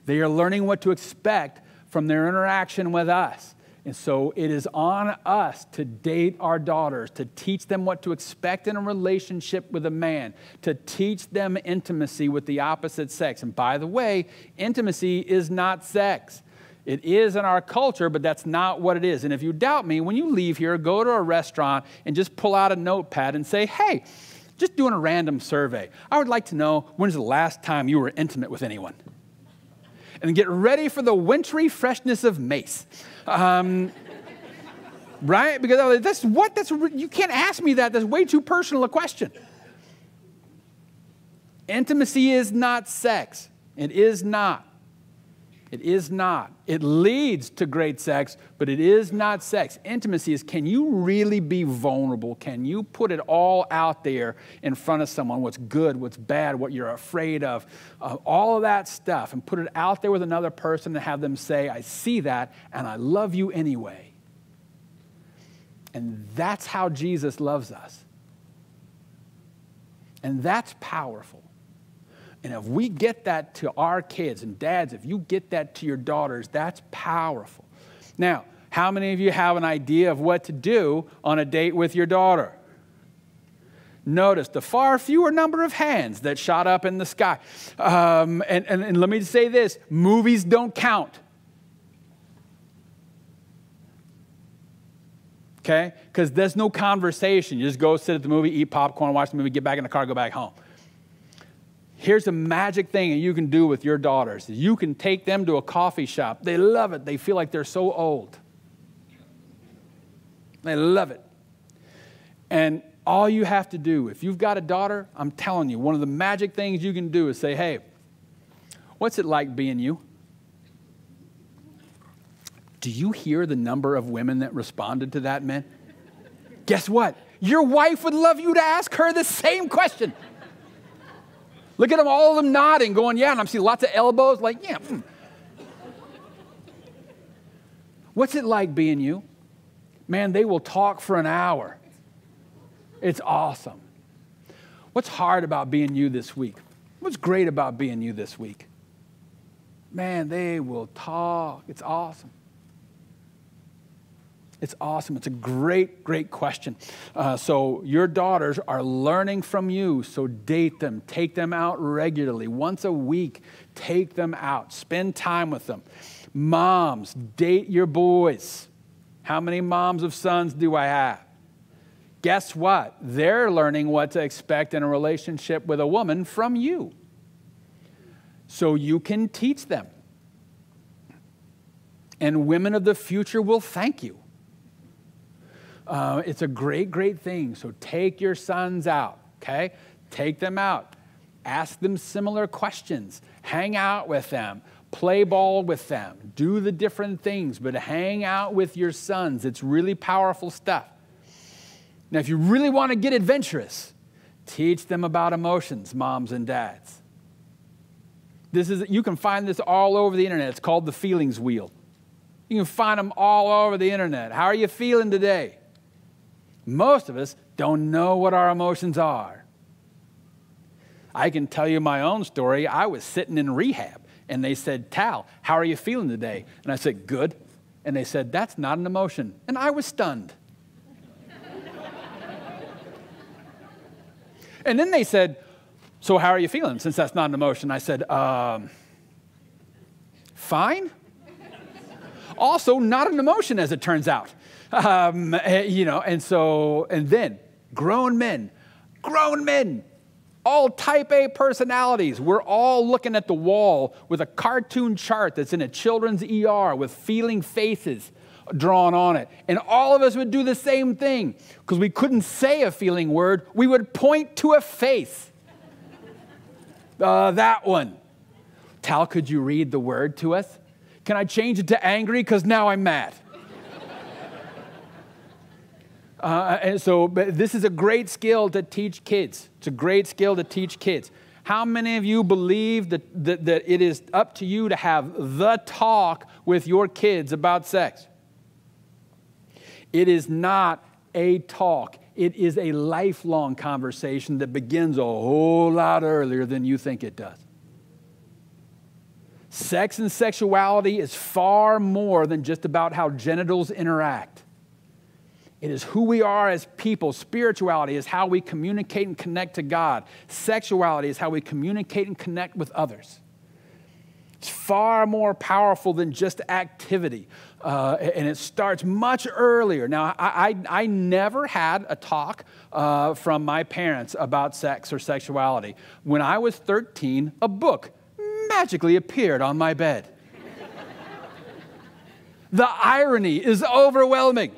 They are learning what to expect from their interaction with us. And so it is on us to date our daughters, to teach them what to expect in a relationship with a man, to teach them intimacy with the opposite sex. And by the way, intimacy is not sex. It is in our culture, but that's not what it is. And if you doubt me, when you leave here, go to a restaurant and just pull out a notepad and say, hey, just doing a random survey. I would like to know, when's the last time you were intimate with anyone? And get ready for the wintry freshness of mace. Right? Because you can't ask me that. That's way too personal a question. Intimacy is not sex. It is not. It is not. It leads to great sex, but it is not sex. Intimacy is, can you really be vulnerable? Can you put it all out there in front of someone, what's good, what's bad, what you're afraid of, all of that stuff, and put it out there with another person and have them say, I see that, and I love you anyway. And that's how Jesus loves us. And that's powerful. And if we get that to our kids, and dads, if you get that to your daughters, that's powerful. Now, how many of you have an idea of what to do on a date with your daughter? Notice the far fewer number of hands that shot up in the sky. And let me say this, movies don't count. Okay? Because there's no conversation. You just go sit at the movie, eat popcorn, watch the movie, get back in the car, go back home. Here's a magic thing that you can do with your daughters. You can take them to a coffee shop. They love it. They feel like they're so old. They love it. And all you have to do, if you've got a daughter, I'm telling you, one of the magic things you can do is say, hey, what's it like being you? Do you hear the number of women that responded to that, man? Guess what? Your wife would love you to ask her the same question. Look at them, all of them nodding, going, yeah, and I'm seeing lots of elbows, like, yeah. What's it like being you? Man, they will talk for an hour. It's awesome. What's hard about being you this week? What's great about being you this week? Man, they will talk. It's awesome. It's awesome. It's a great, great question. So your daughters are learning from you, so date them. Take them out regularly. Once a week, take them out. Spend time with them. Moms, date your boys. How many moms of sons do I have? Guess what? They're learning what to expect in a relationship with a woman from you. So you can teach them. And women of the future will thank you. It's a great, great thing. So take your sons out, okay? Take them out. Ask them similar questions. Hang out with them. Play ball with them. Do the different things, but hang out with your sons. It's really powerful stuff. Now, if you really want to get adventurous, teach them about emotions, moms and dads. You can find this all over the internet. It's called the feelings wheel. You can find them all over the internet. How are you feeling today? Most of us don't know what our emotions are. I can tell you my own story. I was sitting in rehab, and they said, Tal, how are you feeling today? And I said, good. And they said, that's not an emotion. And I was stunned. And then they said, so how are you feeling since that's not an emotion? I said, fine. Also, not an emotion, as it turns out. And then grown men, all type A personalities. We're all looking at the wall with a cartoon chart that's in a children's ER with feeling faces drawn on it. And all of us would do the same thing because we couldn't say a feeling word. We would point to a face. That one. Tal, could you read the word to us? Can I change it to angry? Because now I'm mad. But this is a great skill to teach kids. It's a great skill to teach kids. How many of you believe that it is up to you to have the talk with your kids about sex? It is not a talk. It is a lifelong conversation that begins a whole lot earlier than you think it does. Sex and sexuality is far more than just about how genitals interact. It is who we are as people. Spirituality is how we communicate and connect to God. Sexuality is how we communicate and connect with others. It's far more powerful than just activity, and it starts much earlier. Now, I never had a talk from my parents about sex or sexuality. When I was 13, a book magically appeared on my bed. The irony is overwhelming,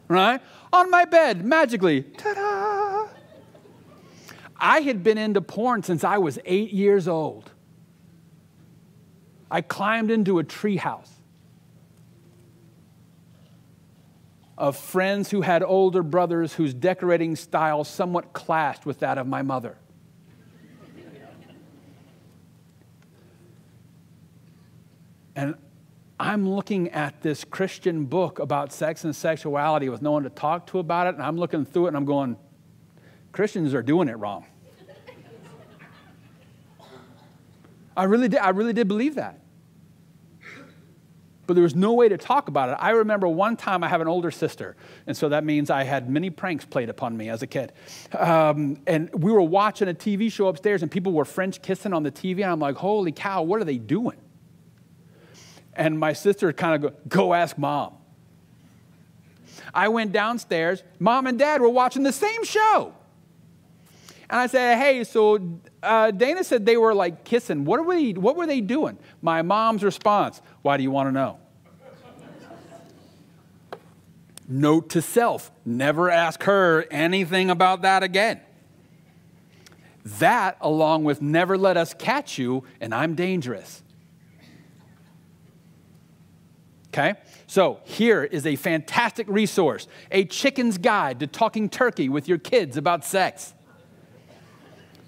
right? On my bed, magically, ta-da! I had been into porn since I was 8 years old. I climbed into a treehouse of friends who had older brothers whose decorating style somewhat clashed with that of my mother. And I'm looking at this Christian book about sex and sexuality with no one to talk to about it, and I'm looking through it and I'm going, Christians are doing it wrong. I really did believe that. But there was no way to talk about it. I remember one time I have an older sister, and so that means I had many pranks played upon me as a kid. And we were watching a TV show upstairs, and people were French kissing on the TV, and I'm like, holy cow, what are they doing? And my sister kind of go ask Mom. I went downstairs. Mom and Dad were watching the same show. And I said, hey, so Dana said they were like kissing. What were they doing? My mom's response, why do you want to know? Note to self, never ask her anything about that again. That, along with never let us catch you, and I'm dangerous. Okay? So here is a fantastic resource, A Chicken's Guide to Talking Turkey with Your Kids About Sex.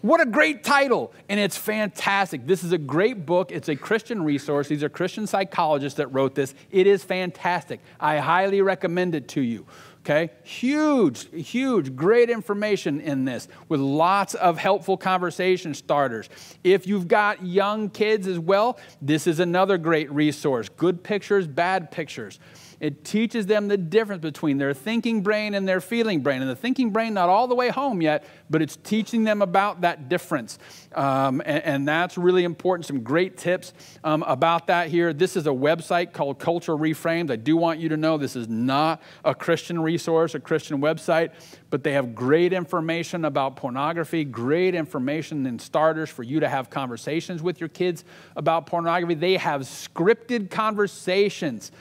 What a great title, and it's fantastic. This is a great book. It's a Christian resource. These are Christian psychologists that wrote this. It is fantastic. I highly recommend it to you, okay? Huge, great information in this with lots of helpful conversation starters. If you've got young kids as well, this is another great resource. Good pictures, bad pictures. It teaches them the difference between their thinking brain and their feeling brain. And the thinking brain, not all the way home yet, but it's teaching them about that difference. And that's really important. Some great tips about that here. This is a website called Culture Reframed. I do want you to know this is not a Christian resource, a Christian website, but they have great information about pornography, great information and starters for you to have conversations with your kids about pornography. They have scripted conversations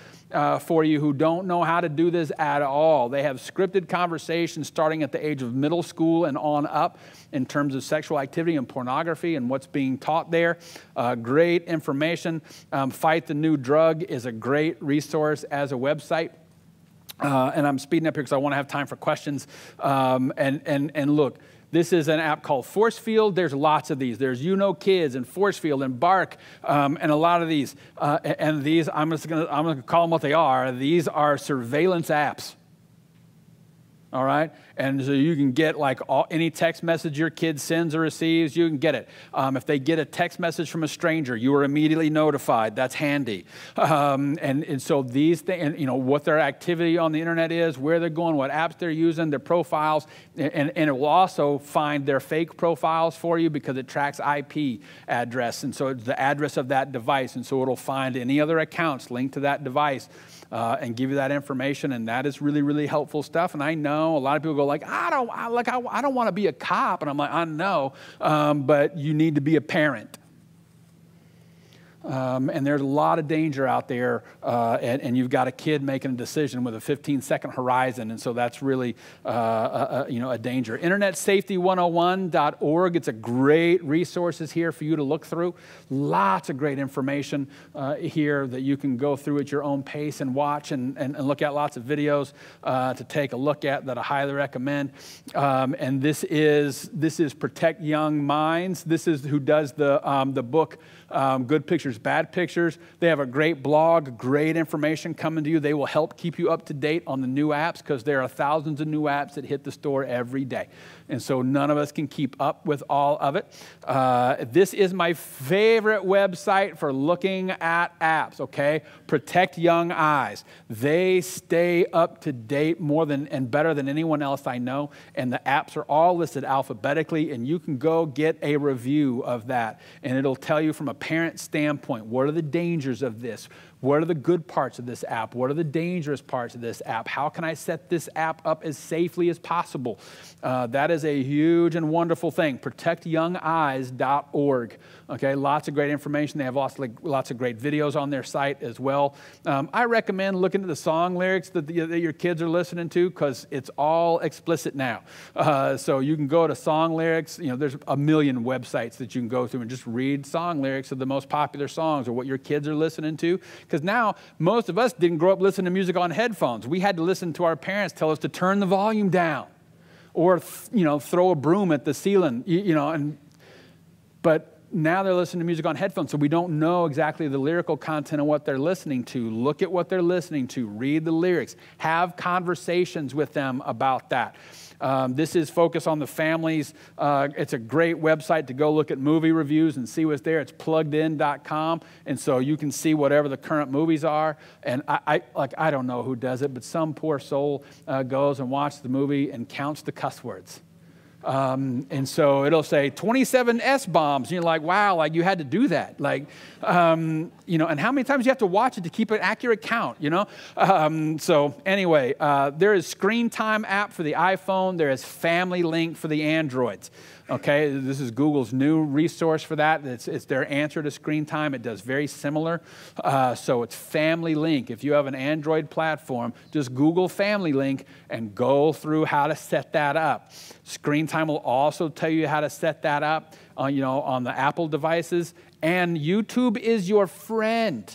for you who don't know how to do this at all. They have scripted conversations starting at the age of middle school and on up in terms of sexual activity and pornography and what's being taught there. Great information. Fight the New Drug is a great resource as a website. And I'm speeding up here because I want to have time for questions. And look, this is an app called Force Field. There's lots of these. There's Kids and Force Field and Bark and a lot of these. And these, I'm going to call them what they are. These are surveillance apps. All right? And so you can get like any text message your kid sends or receives, you can get it. If they get a text message from a stranger, you are immediately notified. That's handy. And so these things, what their activity on the internet is, where they're going, what apps they're using, their profiles, and it will also find their fake profiles for you because it tracks IP address. And so it's the address of that device. And so it'll find any other accounts linked to that device and give you that information. And that is really, really helpful stuff. And I know a lot of people go, I don't want to be a cop. And I'm like, I know, but you need to be a parent. And there's a lot of danger out there, and you've got a kid making a decision with a 15-second horizon, and so that's really a danger. InternetSafety101.org. It's a great resources here for you to look through. Lots of great information here that you can go through at your own pace and watch and look at. Lots of videos to take a look at that I highly recommend. And this is Protect Young Minds. This is who does the book good pictures, bad pictures. They have a great blog, great information coming to you. They will help keep you up to date on the new apps because there are thousands of new apps that hit the store every day. And so none of us can keep up with all of it. This is my favorite website for looking at apps, okay? Protect Young Eyes. They stay up to date more than and better than anyone else I know. And the apps are all listed alphabetically, and you can go get a review of that. And it'll tell you from a parent standpoint, what are the dangers of this? What are the good parts of this app? What are the dangerous parts of this app? How can I set this app up as safely as possible? That is a huge and wonderful thing. ProtectYoungEyes.org. Okay, lots of great information. They have lots of great videos on their site as well. I recommend looking at the song lyrics that your kids are listening to because it's all explicit now. So you can go to song lyrics. You know, there's a million websites that you can go through and just read song lyrics of the most popular songs or what your kids are listening to. Because now, most of us didn't grow up listening to music on headphones. We had to listen to our parents tell us to turn the volume down or, throw a broom at the ceiling, but now they're listening to music on headphones, so we don't know exactly the lyrical content of what they're listening to. Look at what they're listening to. Read the lyrics. Have conversations with them about that. This is focused on the families. It's a great website to go look at movie reviews and see what's there. It's pluggedin.com, and so you can see whatever the current movies are. And I don't know who does it, but some poor soul goes and watches the movie and counts the cuss words. And so it'll say 27 S-bombs. And you're like, wow, like you had to do that. Like, and how many times you have to watch it to keep an accurate count, So anyway, there is Screen Time app for the iPhone. There is Family Link for the Androids. Okay, this is Google's new resource for that. It's their answer to Screen Time. It does very similar. So it's Family Link. If you have an Android platform, just Google Family Link and go through how to set that up. Screen Time will also tell you how to set that up, on the Apple devices. And YouTube is your friend.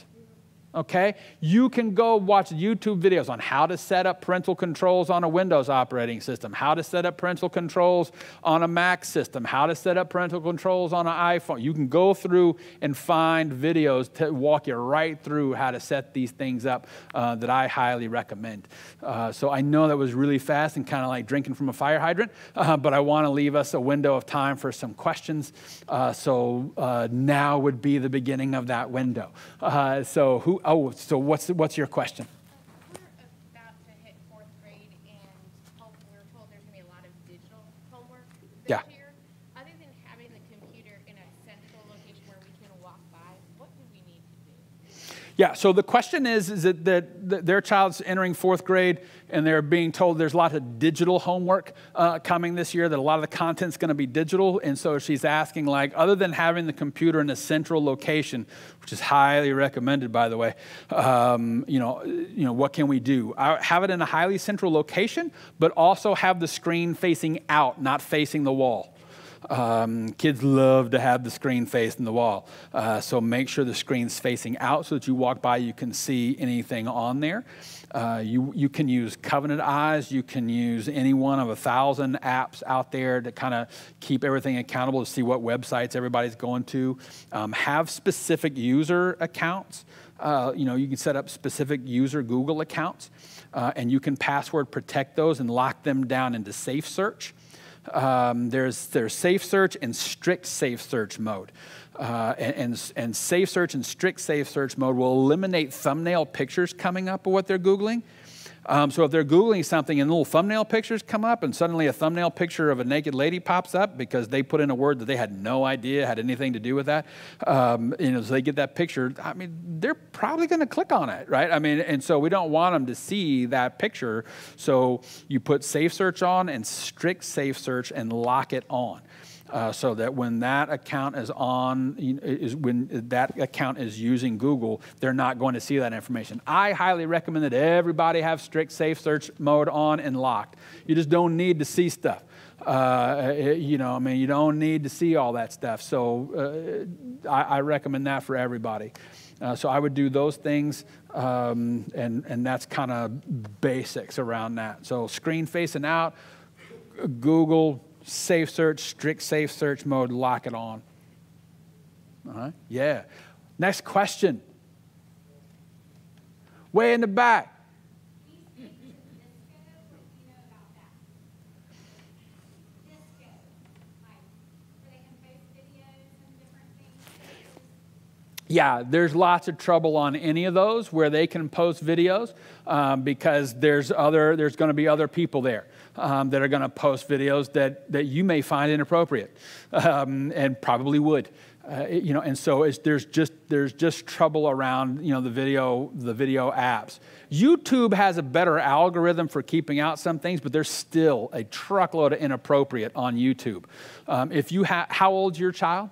Okay? You can go watch YouTube videos on how to set up parental controls on a Windows operating system, how to set up parental controls on a Mac system, how to set up parental controls on an iPhone. You can go through and find videos to walk you right through how to set these things up that I highly recommend. So I know that was really fast and kind of like drinking from a fire hydrant, but I want to leave us a window of time for some questions. So now would be the beginning of that window. So what's your question? We're about to hit 4th grade, and we're told there's going to be a lot of digital homework this year. Other than having the computer in a central location where we can walk by, what do we need to do? Yeah, so the question is that their child's entering 4th grade, and they're being told there's a lot of digital homework coming this year, that a lot of the content's going to be digital. And so she's asking, like, other than having the computer in a central location, which is highly recommended, by the way, what can we do? Have it in a highly central location, but also have the screen facing out, not facing the wall. Kids love to have the screen facing the wall. So make sure the screen's facing out so that you walk by, you can see anything on there. You can use Covenant Eyes. You can use any one of 1,000 apps out there to kind of keep everything accountable to see what websites everybody's going to. Have specific user accounts. You can set up specific user Google accounts, and you can password protect those and lock them down into safe search. There's safe search and strict safe search mode. And safe search and strict safe search mode will eliminate thumbnail pictures coming up of what they're Googling. So if they're Googling something and little thumbnail pictures come up and suddenly a thumbnail picture of a naked lady pops up because they put in a word that they had no idea had anything to do with that, so they get that picture, they're probably going to click on it, right? And so we don't want them to see that picture. So you put safe search on and strict safe search and lock it on. So that when that account is on, when that account is using Google, they're not going to see that information. I highly recommend that everybody have strict safe search mode on and locked. You just don't need to see stuff. You don't need to see all that stuff. So I recommend that for everybody. So I would do those things, and that's kind of basics around that. So screen facing out, Google, safe search, strict safe search mode, lock it on. All right. Yeah. Next question. Way in the back. Yeah, there's lots of trouble on any of those where they can post videos because there's going to be other people there that are going to post videos that you may find inappropriate and probably would. And so there's just trouble around the video apps. YouTube has a better algorithm for keeping out some things, but there's still a truckload of inappropriate on YouTube. How old's your child?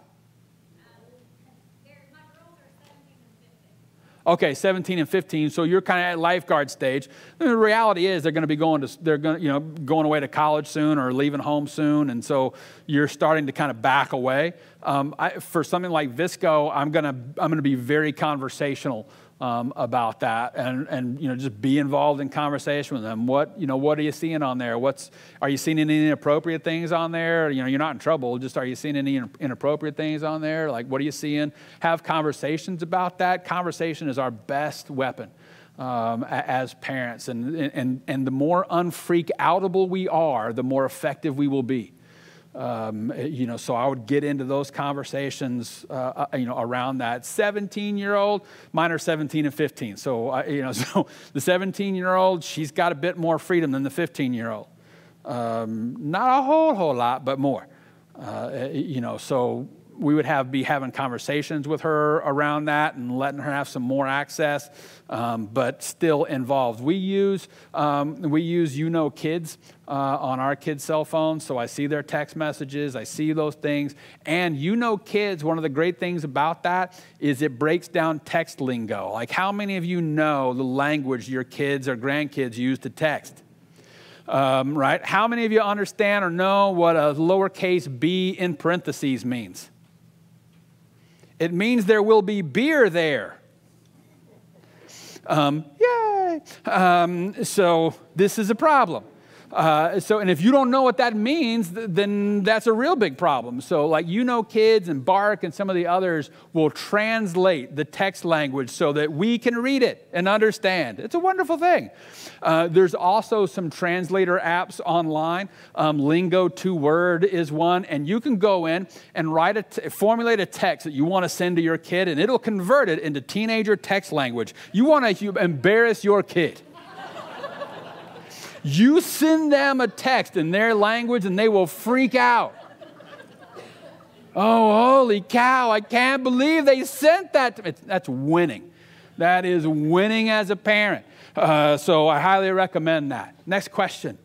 Okay, 17 and 15, so you're kind of at lifeguard stage. And the reality is they're going to be going away to college soon or leaving home soon, and so you're starting to kind of back away. For something like Visco, I'm going to be very conversational about that, and just be involved in conversation with them. What are you seeing on there? Are you seeing any inappropriate things on there? You're not in trouble. Just are you seeing any inappropriate things on there? Like, what are you seeing? Have conversations about that. Conversation is our best weapon as parents, and the more unfreak-outable we are, the more effective we will be. So I would get into those conversations, around that 17-year-old. Mine are 17 and 15. So, so the 17-year-old, she's got a bit more freedom than the 15-year-old. Not a whole lot, but more. So we would be having conversations with her around that and letting her have some more access, but still involved. We use Kids on our kids' cell phones, so I see their text messages, I see those things. And Kids, one of the great things about that is it breaks down text lingo. Like, how many of you know the language your kids or grandkids use to text? Right? How many of you understand or know what a lowercase b in parentheses means? It means there will be beer there. Yay! So this is a problem. And if you don't know what that means, then that's a real big problem. So Kids and Bark and some of the others will translate the text language so that we can read it and understand. It's a wonderful thing. There's also some translator apps online. Lingo2Word is one, and you can go in and formulate a text that you want to send to your kid, and it'll convert it into teenager text language. You want to embarrass your kid. You send them a text in their language and they will freak out. Oh, holy cow, I can't believe they sent that. That's winning. That is winning as a parent. So I highly recommend that. Next question.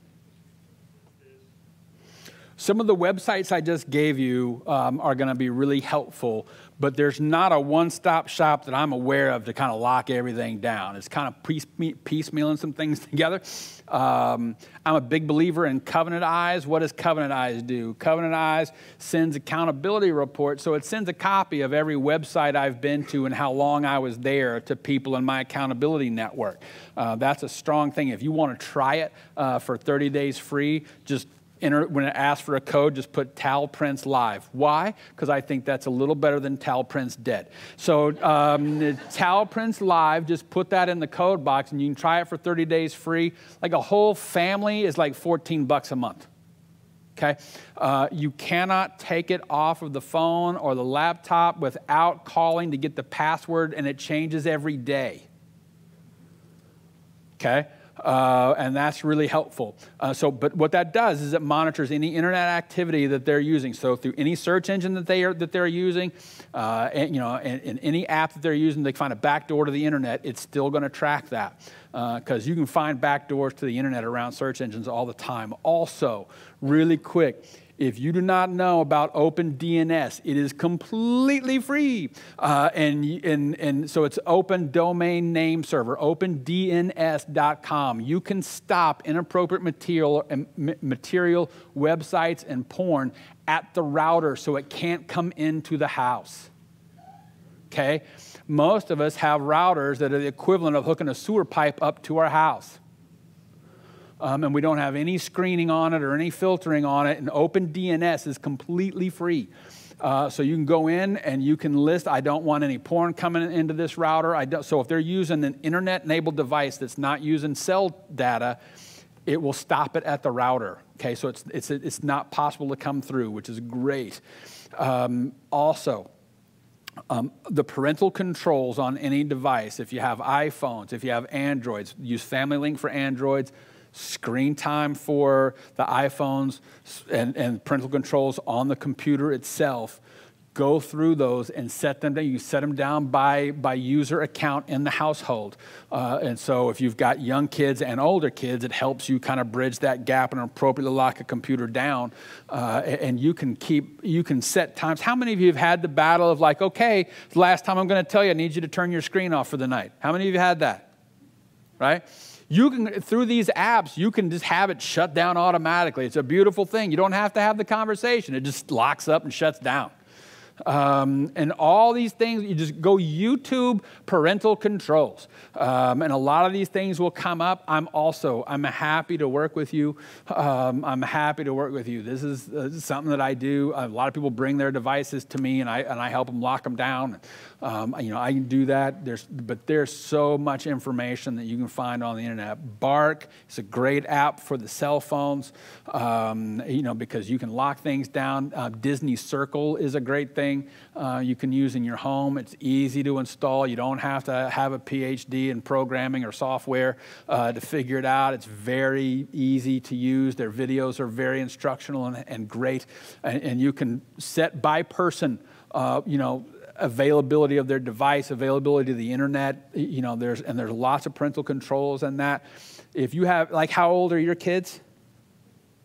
Some of the websites I just gave you are going to be really helpful, but there's not a one-stop shop that I'm aware of to kind of lock everything down. It's kind of piecemealing some things together. I'm a big believer in Covenant Eyes. What does Covenant Eyes do? Covenant Eyes sends accountability reports, so it sends a copy of every website I've been to and how long I was there to people in my accountability network. That's a strong thing. If you want to try it for 30 days free, just when it asks for a code, just put Tal Prince Live. Why? Because I think that's a little better than Tal Prince Dead. So Tal Prince Live, just put that in the code box and you can try it for 30 days free. Like a whole family is like $14 a month. Okay? You cannot take it off of the phone or the laptop without calling to get the password, and it changes every day. Okay? And that's really helpful. But what that does is it monitors any internet activity that they're using. So through any search engine that they're using, and any app that they're using, they find a backdoor to the internet. It's still going to track that because you can find backdoors to the internet around search engines all the time. Also, really quick. If you do not know about OpenDNS, it is completely free. And so it's Open Domain Name Server, opendns.com. You can stop inappropriate material, websites, and porn at the router so it can't come into the house. Okay? Most of us have routers that are the equivalent of hooking a sewer pipe up to our house. And we don't have any screening on it or any filtering on it, and OpenDNS is completely free. So you can go in and you can list, I don't want any porn coming into this router. So if they're using an internet-enabled device that's not using cell data, it will stop it at the router. Okay, so it's not possible to come through, which is great. Also, the parental controls on any device, if you have iPhones, if you have Androids, use Family Link for Androids, screen time for the iPhones, and parental controls on the computer itself. Go through those and set them down. You set them down by user account in the household. And so if you've got young kids and older kids, it helps you kind of bridge that gap and appropriately lock a computer down. And you can set times. How many of you have had the battle of like, okay, the last time I'm going to tell you, I need you to turn your screen off for the night? How many of you had that? Right? You can, through these apps, you can just have it shut down automatically. It's a beautiful thing. You don't have to have the conversation. It just locks up and shuts down. And all these things, you just go YouTube parental controls. And a lot of these things will come up. I'm happy to work with you. I'm happy to work with you. This is something that I do. A lot of people bring their devices to me and I help them lock them down. I can do that. But there's so much information that you can find on the internet. Bark is a great app for the cell phones, because you can lock things down. Disney Circle is a great thing you can use in your home. It's easy to install. You don't have to have a PhD in programming or software to figure it out. It's very easy to use. Their videos are very instructional and great. And you can set by person, availability of their device, availability to the internet. There's lots of parental controls in that. If you have, like, how old are your kids?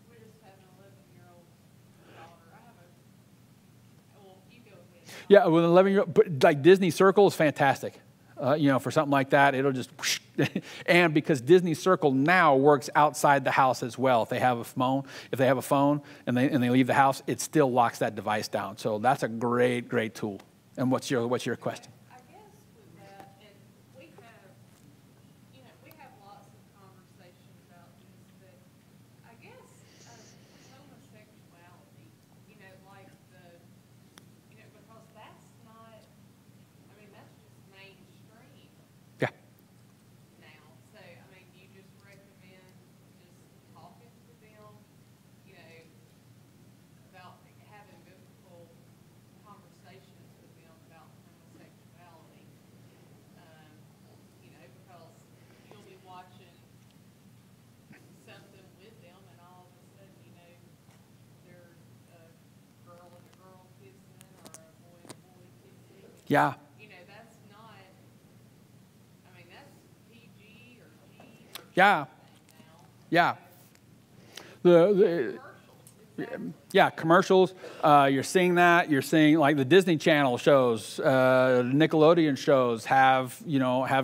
We just have an 11-year-old daughter. I have you go ahead. Yeah, with an 11-year-old, but like Disney Circle is fantastic. For something like that, it'll just whoosh. And because Disney Circle now works outside the house as well. If they have a phone and they leave the house, it still locks that device down. So that's a great tool. And what's your question? I guess with that, and we have lots of conversation about this, but I guess homosexuality, because that's not, that's just mainstream. Yeah. Now, so, you just recommend just talking to them, about having biblical conversations with them about homosexuality, because you'll be watching something with them and all of a sudden, there's a girl and a girl kissing or a boy and a boy kissing. Yeah. That's not, that's PG or G or Yeah. now. Yeah. Yeah, commercials. You're seeing that. You're seeing like the Disney Channel shows, Nickelodeon shows have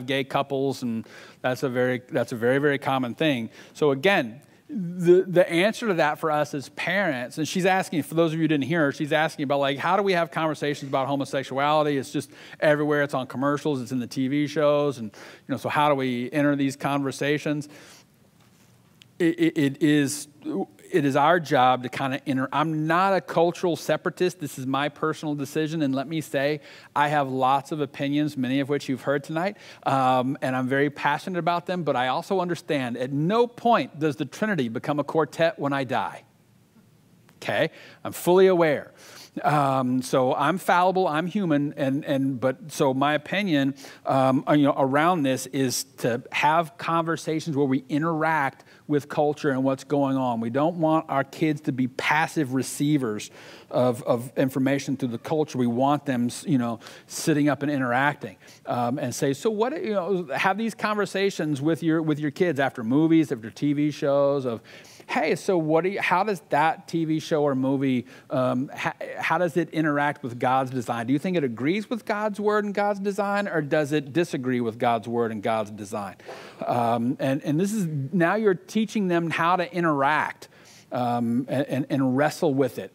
gay couples, and that's a very, very common thing. So again, the answer to that for us as parents, and she's asking, for those of you who didn't hear her, she's asking about like, how do we have conversations about homosexuality? It's just everywhere. It's on commercials. It's in the TV shows, and so how do we enter these conversations? It is our job to kind of enter. I'm not a cultural separatist. This is my personal decision. And let me say, I have lots of opinions, many of which you've heard tonight. And I'm very passionate about them. But I also understand at no point does the Trinity become a quartet when I die. Okay? I'm fully aware. So I'm fallible, I'm human, but so my opinion, around this is to have conversations where we interact with culture and what's going on. We don't want our kids to be passive receivers of information through the culture. We want them, sitting up and interacting, and say, so what, have these conversations with your kids after movies, after TV shows of, hey, so how does that TV show or movie, how does it interact with God's design? Do you think it agrees with God's word and God's design, or does it disagree with God's word and God's design? And this is, now you're teaching them how to interact and wrestle with it,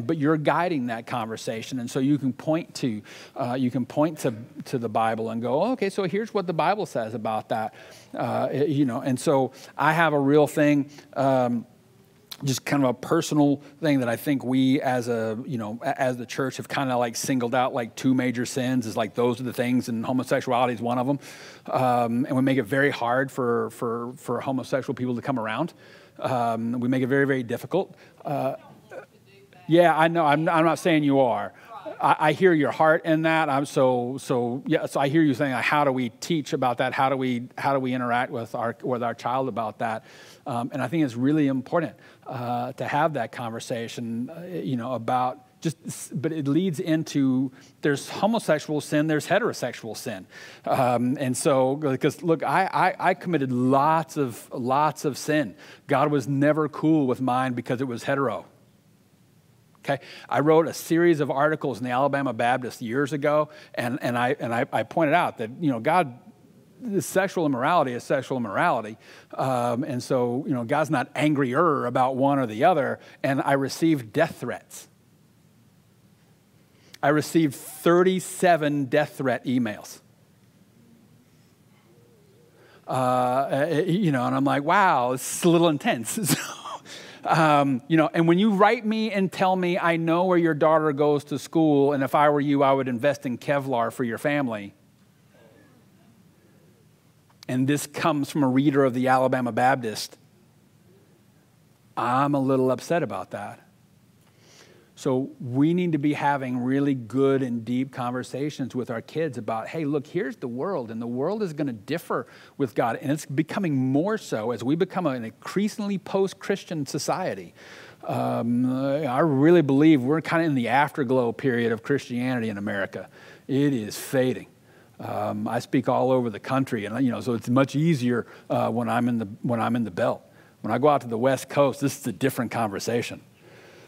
but you're guiding that conversation, and so you can point to the Bible and go, oh, okay, so here's what the Bible says about that, and so I have a real thing. just kind of a personal thing that I think we as as the church have kind of like singled out like two major sins is like those are the things, and homosexuality is one of them. And we make it very hard for homosexual people to come around. We make it very, very difficult. Yeah, I know. I'm not saying you are. I hear your heart in that. So I hear you saying, how do we teach about that? How do we interact with our child about that? And I think it's really important to have that conversation, about but it leads into there's homosexual sin, there's heterosexual sin, and so because look, I committed lots of sin. God was never cool with mine because it was hetero. Okay, I wrote a series of articles in the Alabama Baptist years ago, and I pointed out that God, sexual immorality is sexual immorality, and so God's not angrier about one or the other. And I received death threats. I received 37 death threat emails. And I'm like, wow, this is a little intense. And when you write me and tell me, I know where your daughter goes to school, and if I were you, I would invest in Kevlar for your family. And this comes from a reader of the Alabama Baptist. I'm a little upset about that. So we need to be having really good and deep conversations with our kids about, hey, look, here's the world, and the world is going to differ with God, and it's becoming more so as we become an increasingly post-Christian society. I really believe we're kind of in the afterglow period of Christianity in America. It is fading. I speak all over the country, and so it's much easier when I'm in the belt. When I go out to the West Coast, this is a different conversation.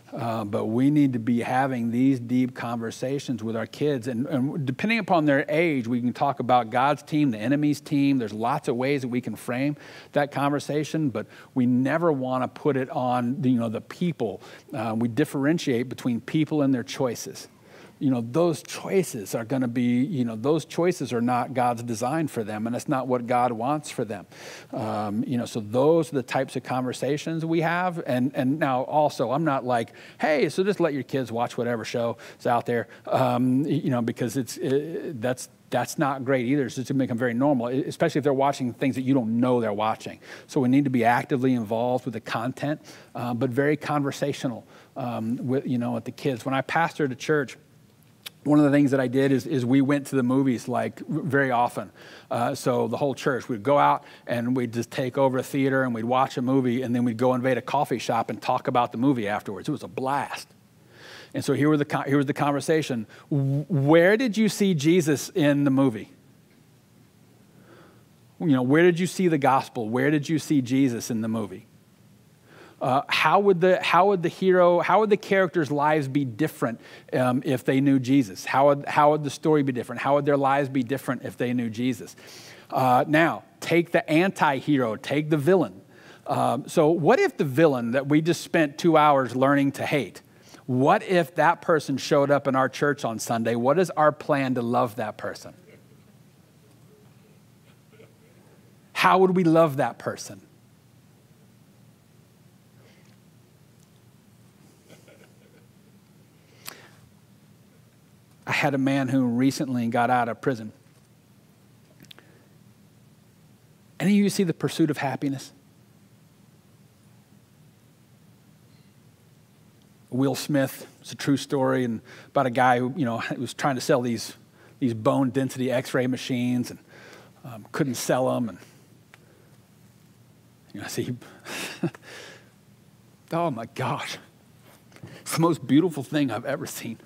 But we need to be having these deep conversations with our kids. And depending upon their age, we can talk about God's team, the enemy's team. There's lots of ways that we can frame that conversation, but we never want to put it on the people. We differentiate between people and their choices. Those choices are going to be, those choices are not God's design for them, and it's not what God wants for them. So those are the types of conversations we have. And now also, I'm not like, hey, so just let your kids watch whatever show is out there, because that's not great either. It's just to make them very normal, especially if they're watching things that you don't know they're watching. So we need to be actively involved with the content, but very conversational with the kids. When I pastored a church, one of the things that I did is we went to the movies like very often. So the whole church, we'd go out and we'd just take over a theater and we'd watch a movie, and then we'd go invade a coffee shop and talk about the movie afterwards. It was a blast. And so here was the conversation. Where did you see Jesus in the movie? Where did you see the gospel? Where did you see Jesus in the movie? How would the characters' lives be different if they knew Jesus? How would the story be different? How would their lives be different if they knew Jesus? Now, take the anti-hero, take the villain. So what if the villain that we just spent 2 hours learning to hate, what if that person showed up in our church on Sunday? What is our plan to love that person? How would we love that person? I had a man who recently got out of prison. Any of you see The Pursuit of Happiness? Will Smith, it's a true story, and about a guy who was trying to sell these bone density X-ray machines and couldn't sell them, and oh my gosh, it's the most beautiful thing I've ever seen.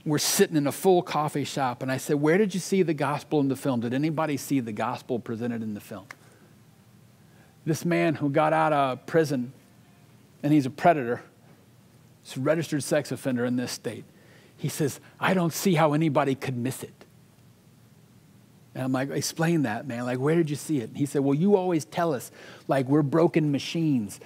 We're sitting in a full coffee shop, and I said, where did you see the gospel in the film? Did anybody see the gospel presented in the film? This man who got out of prison, and he's a predator, he's a registered sex offender in this state. He says, I don't see how anybody could miss it. And I'm like, explain that, man. Like, where did you see it? And he said, well, you always tell us, like, we're broken machines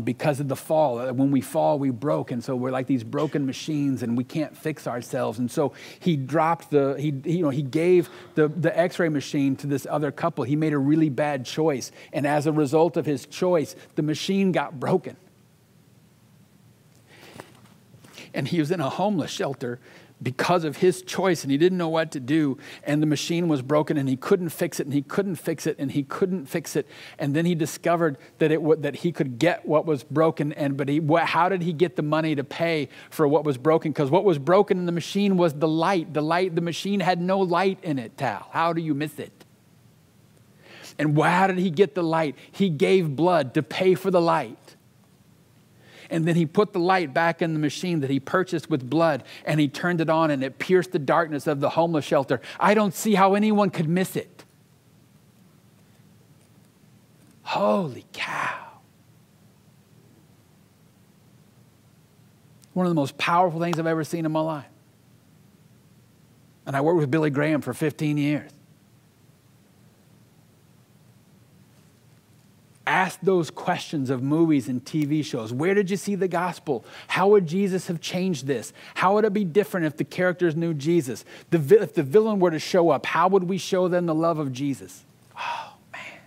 because of the fall. When we fall, we broke. And so we're like these broken machines and we can't fix ourselves. And so he dropped he gave the x-ray machine to this other couple. He made a really bad choice. And as a result of his choice, the machine got broken. And he was in a homeless shelter because of his choice, and he didn't know what to do, and the machine was broken, and he couldn't fix it, and he couldn't fix it, and he couldn't fix it, and then he discovered that he could get what was broken, how did he get the money to pay for what was broken? Because what was broken in the machine was the light. The machine had no light in it, Tal. How do you miss it? And how did he get the light? He gave blood to pay for the light. And then he put the light back in the machine that he purchased with blood, and he turned it on, and it pierced the darkness of the homeless shelter. I don't see how anyone could miss it. Holy cow. One of the most powerful things I've ever seen in my life. And I worked with Billy Graham for 15 years. Ask those questions of movies and TV shows. Where did you see the gospel? How would Jesus have changed this? How would it be different if the characters knew Jesus? If the villain were to show up, how would we show them the love of Jesus? Oh, man.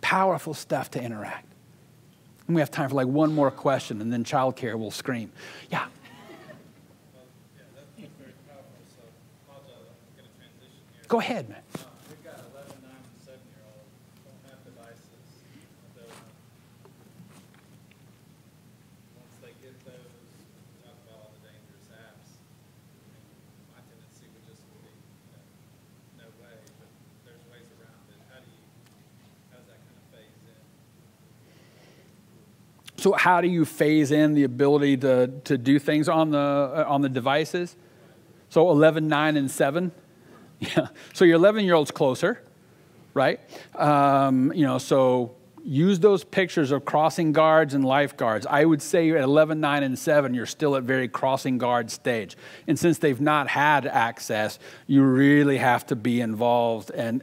Powerful stuff to interact. And we have time for like one more question, and then childcare will scream. Yeah. That's very powerful. So, apologize, I'm going to transition here. Go ahead, man. We've got 11, 9, and 7-year-olds don't have devices. Once they get those, talk about all the dangerous apps. My tendency would just be, no way, but there's ways around it. How does that kind of phase in? So how do you phase in the ability to do things on the devices? So 11, 9, and 7. Yeah. So your 11-year-old's closer, right? So use those pictures of crossing guards and lifeguards. I would say at 11, 9, and 7, you're still at very crossing guard stage. And since they've not had access, you really have to be involved and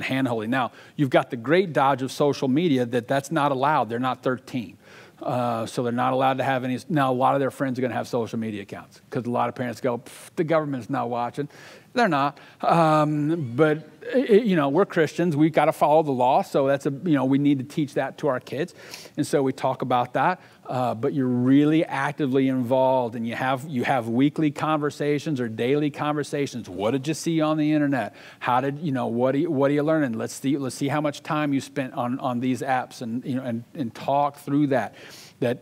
hand-holding. Now, you've got the great dodge of social media that's not allowed. They're not 13. So they're not allowed to have any. Now, a lot of their friends are going to have social media accounts because a lot of parents go, the government's not watching. They're not. But we're Christians. We've got to follow the law. So we need to teach that to our kids. And so we talk about that. But you're really actively involved, and you have weekly conversations or daily conversations. What did you see on the internet? What are you learning? Let's see how much time you spent on these apps, and talk through that. Did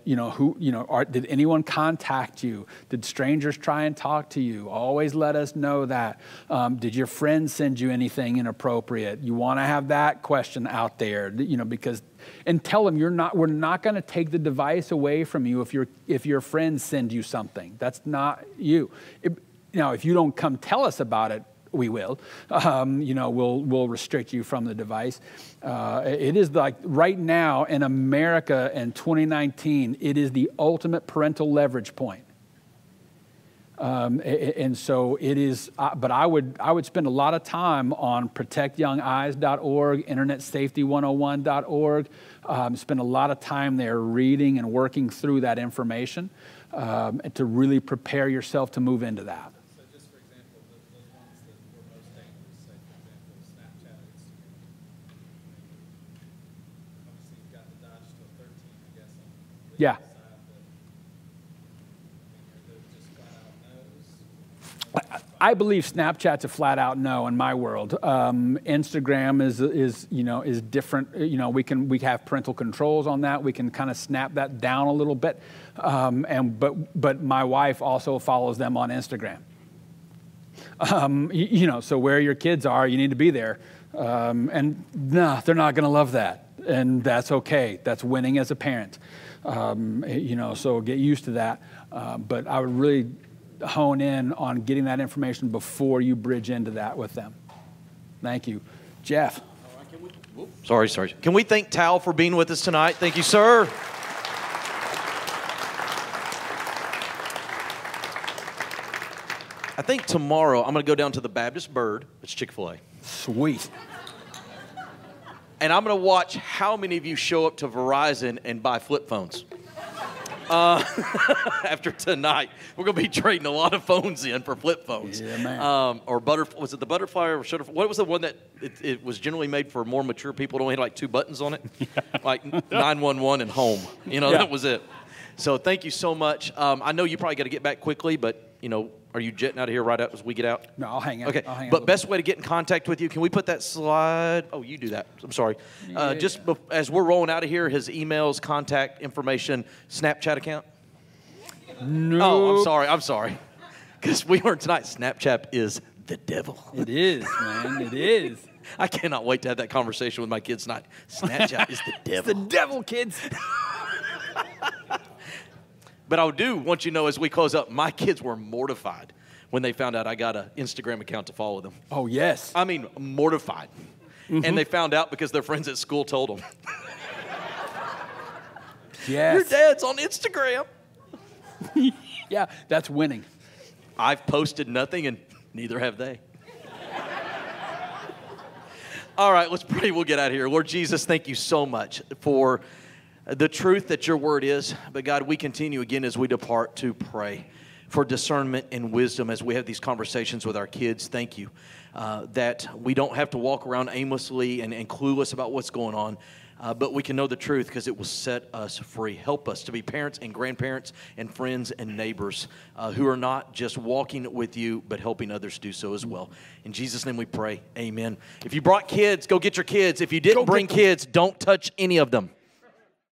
anyone contact you? Did strangers try and talk to you? Always let us know that. Did your friends send you anything inappropriate? You want to have that question out there, and tell them we're not going to take the device away from you if your friends send you something. That's not you. If you don't come tell us about it, we will. We'll restrict you from the device. It is like right now in America in 2019, it is the ultimate parental leverage point. And so it is, but I would spend a lot of time on protectyoungeyes.org, internetsafety101.org, spend a lot of time there reading and working through that information to really prepare yourself to move into that. So just for example, those ones that were most dangerous, say for example, Snapchat, Instagram. Obviously you've got the dodge till 13, I guess. Yeah. I believe Snapchat's a flat out no in my world. Instagram is different. We have parental controls on that. We can kind of snap that down a little bit. But my wife also follows them on Instagram. So where your kids are, you need to be there. And no, they're not going to love that, and that's okay. That's winning as a parent. So get used to that. But I would really hone in on getting that information before you bridge into that with them. Thank you. Jeff. Sorry. Can we thank Tal for being with us tonight? Thank you, sir. I think tomorrow I'm going to go down to the Baptist Bird. It's Chick-fil-A. Sweet. And I'm going to watch how many of you show up to Verizon and buy flip phones. After tonight, we're going to be trading a lot of phones in for flip phones. Yeah, man. Was it the butterfly or shutterfly? What was the one that it was generally made for more mature people? It only had like 2 buttons on it, like 911 and home. You know, that was it. So thank you so much. I know you probably got to get back quickly, but you know, are you jetting out of here right out as we get out? No, I'll hang out. Okay, I'll hang out but best way to get in contact with you, can we put that slide? Oh, you do that. I'm sorry. Just as we're rolling out of here, his emails, contact information, Snapchat account? No. Oh, I'm sorry. Because we learned tonight, Snapchat is the devil. It is, man. It is. I cannot wait to have that conversation with my kids tonight. Snapchat is the devil. It's the devil, kids. But I do want you to know as we close up, my kids were mortified when they found out I got an Instagram account to follow them. Oh, yes. I mean, mortified. Mm-hmm. And they found out because their friends at school told them. Yes. Your dad's on Instagram. Yeah, that's winning. I've posted nothing, and neither have they. All right, let's pray. We'll get out of here. Lord Jesus, thank you so much for the truth that your word is. But God, we continue again as we depart to pray for discernment and wisdom as we have these conversations with our kids. Thank you that we don't have to walk around aimlessly and clueless about what's going on. But we can know the truth because it will set us free. Help us to be parents and grandparents and friends and neighbors who are not just walking with you, but helping others do so as well. In Jesus' name we pray, amen. If you brought kids, go get your kids. If you didn't bring kids, don't touch any of them.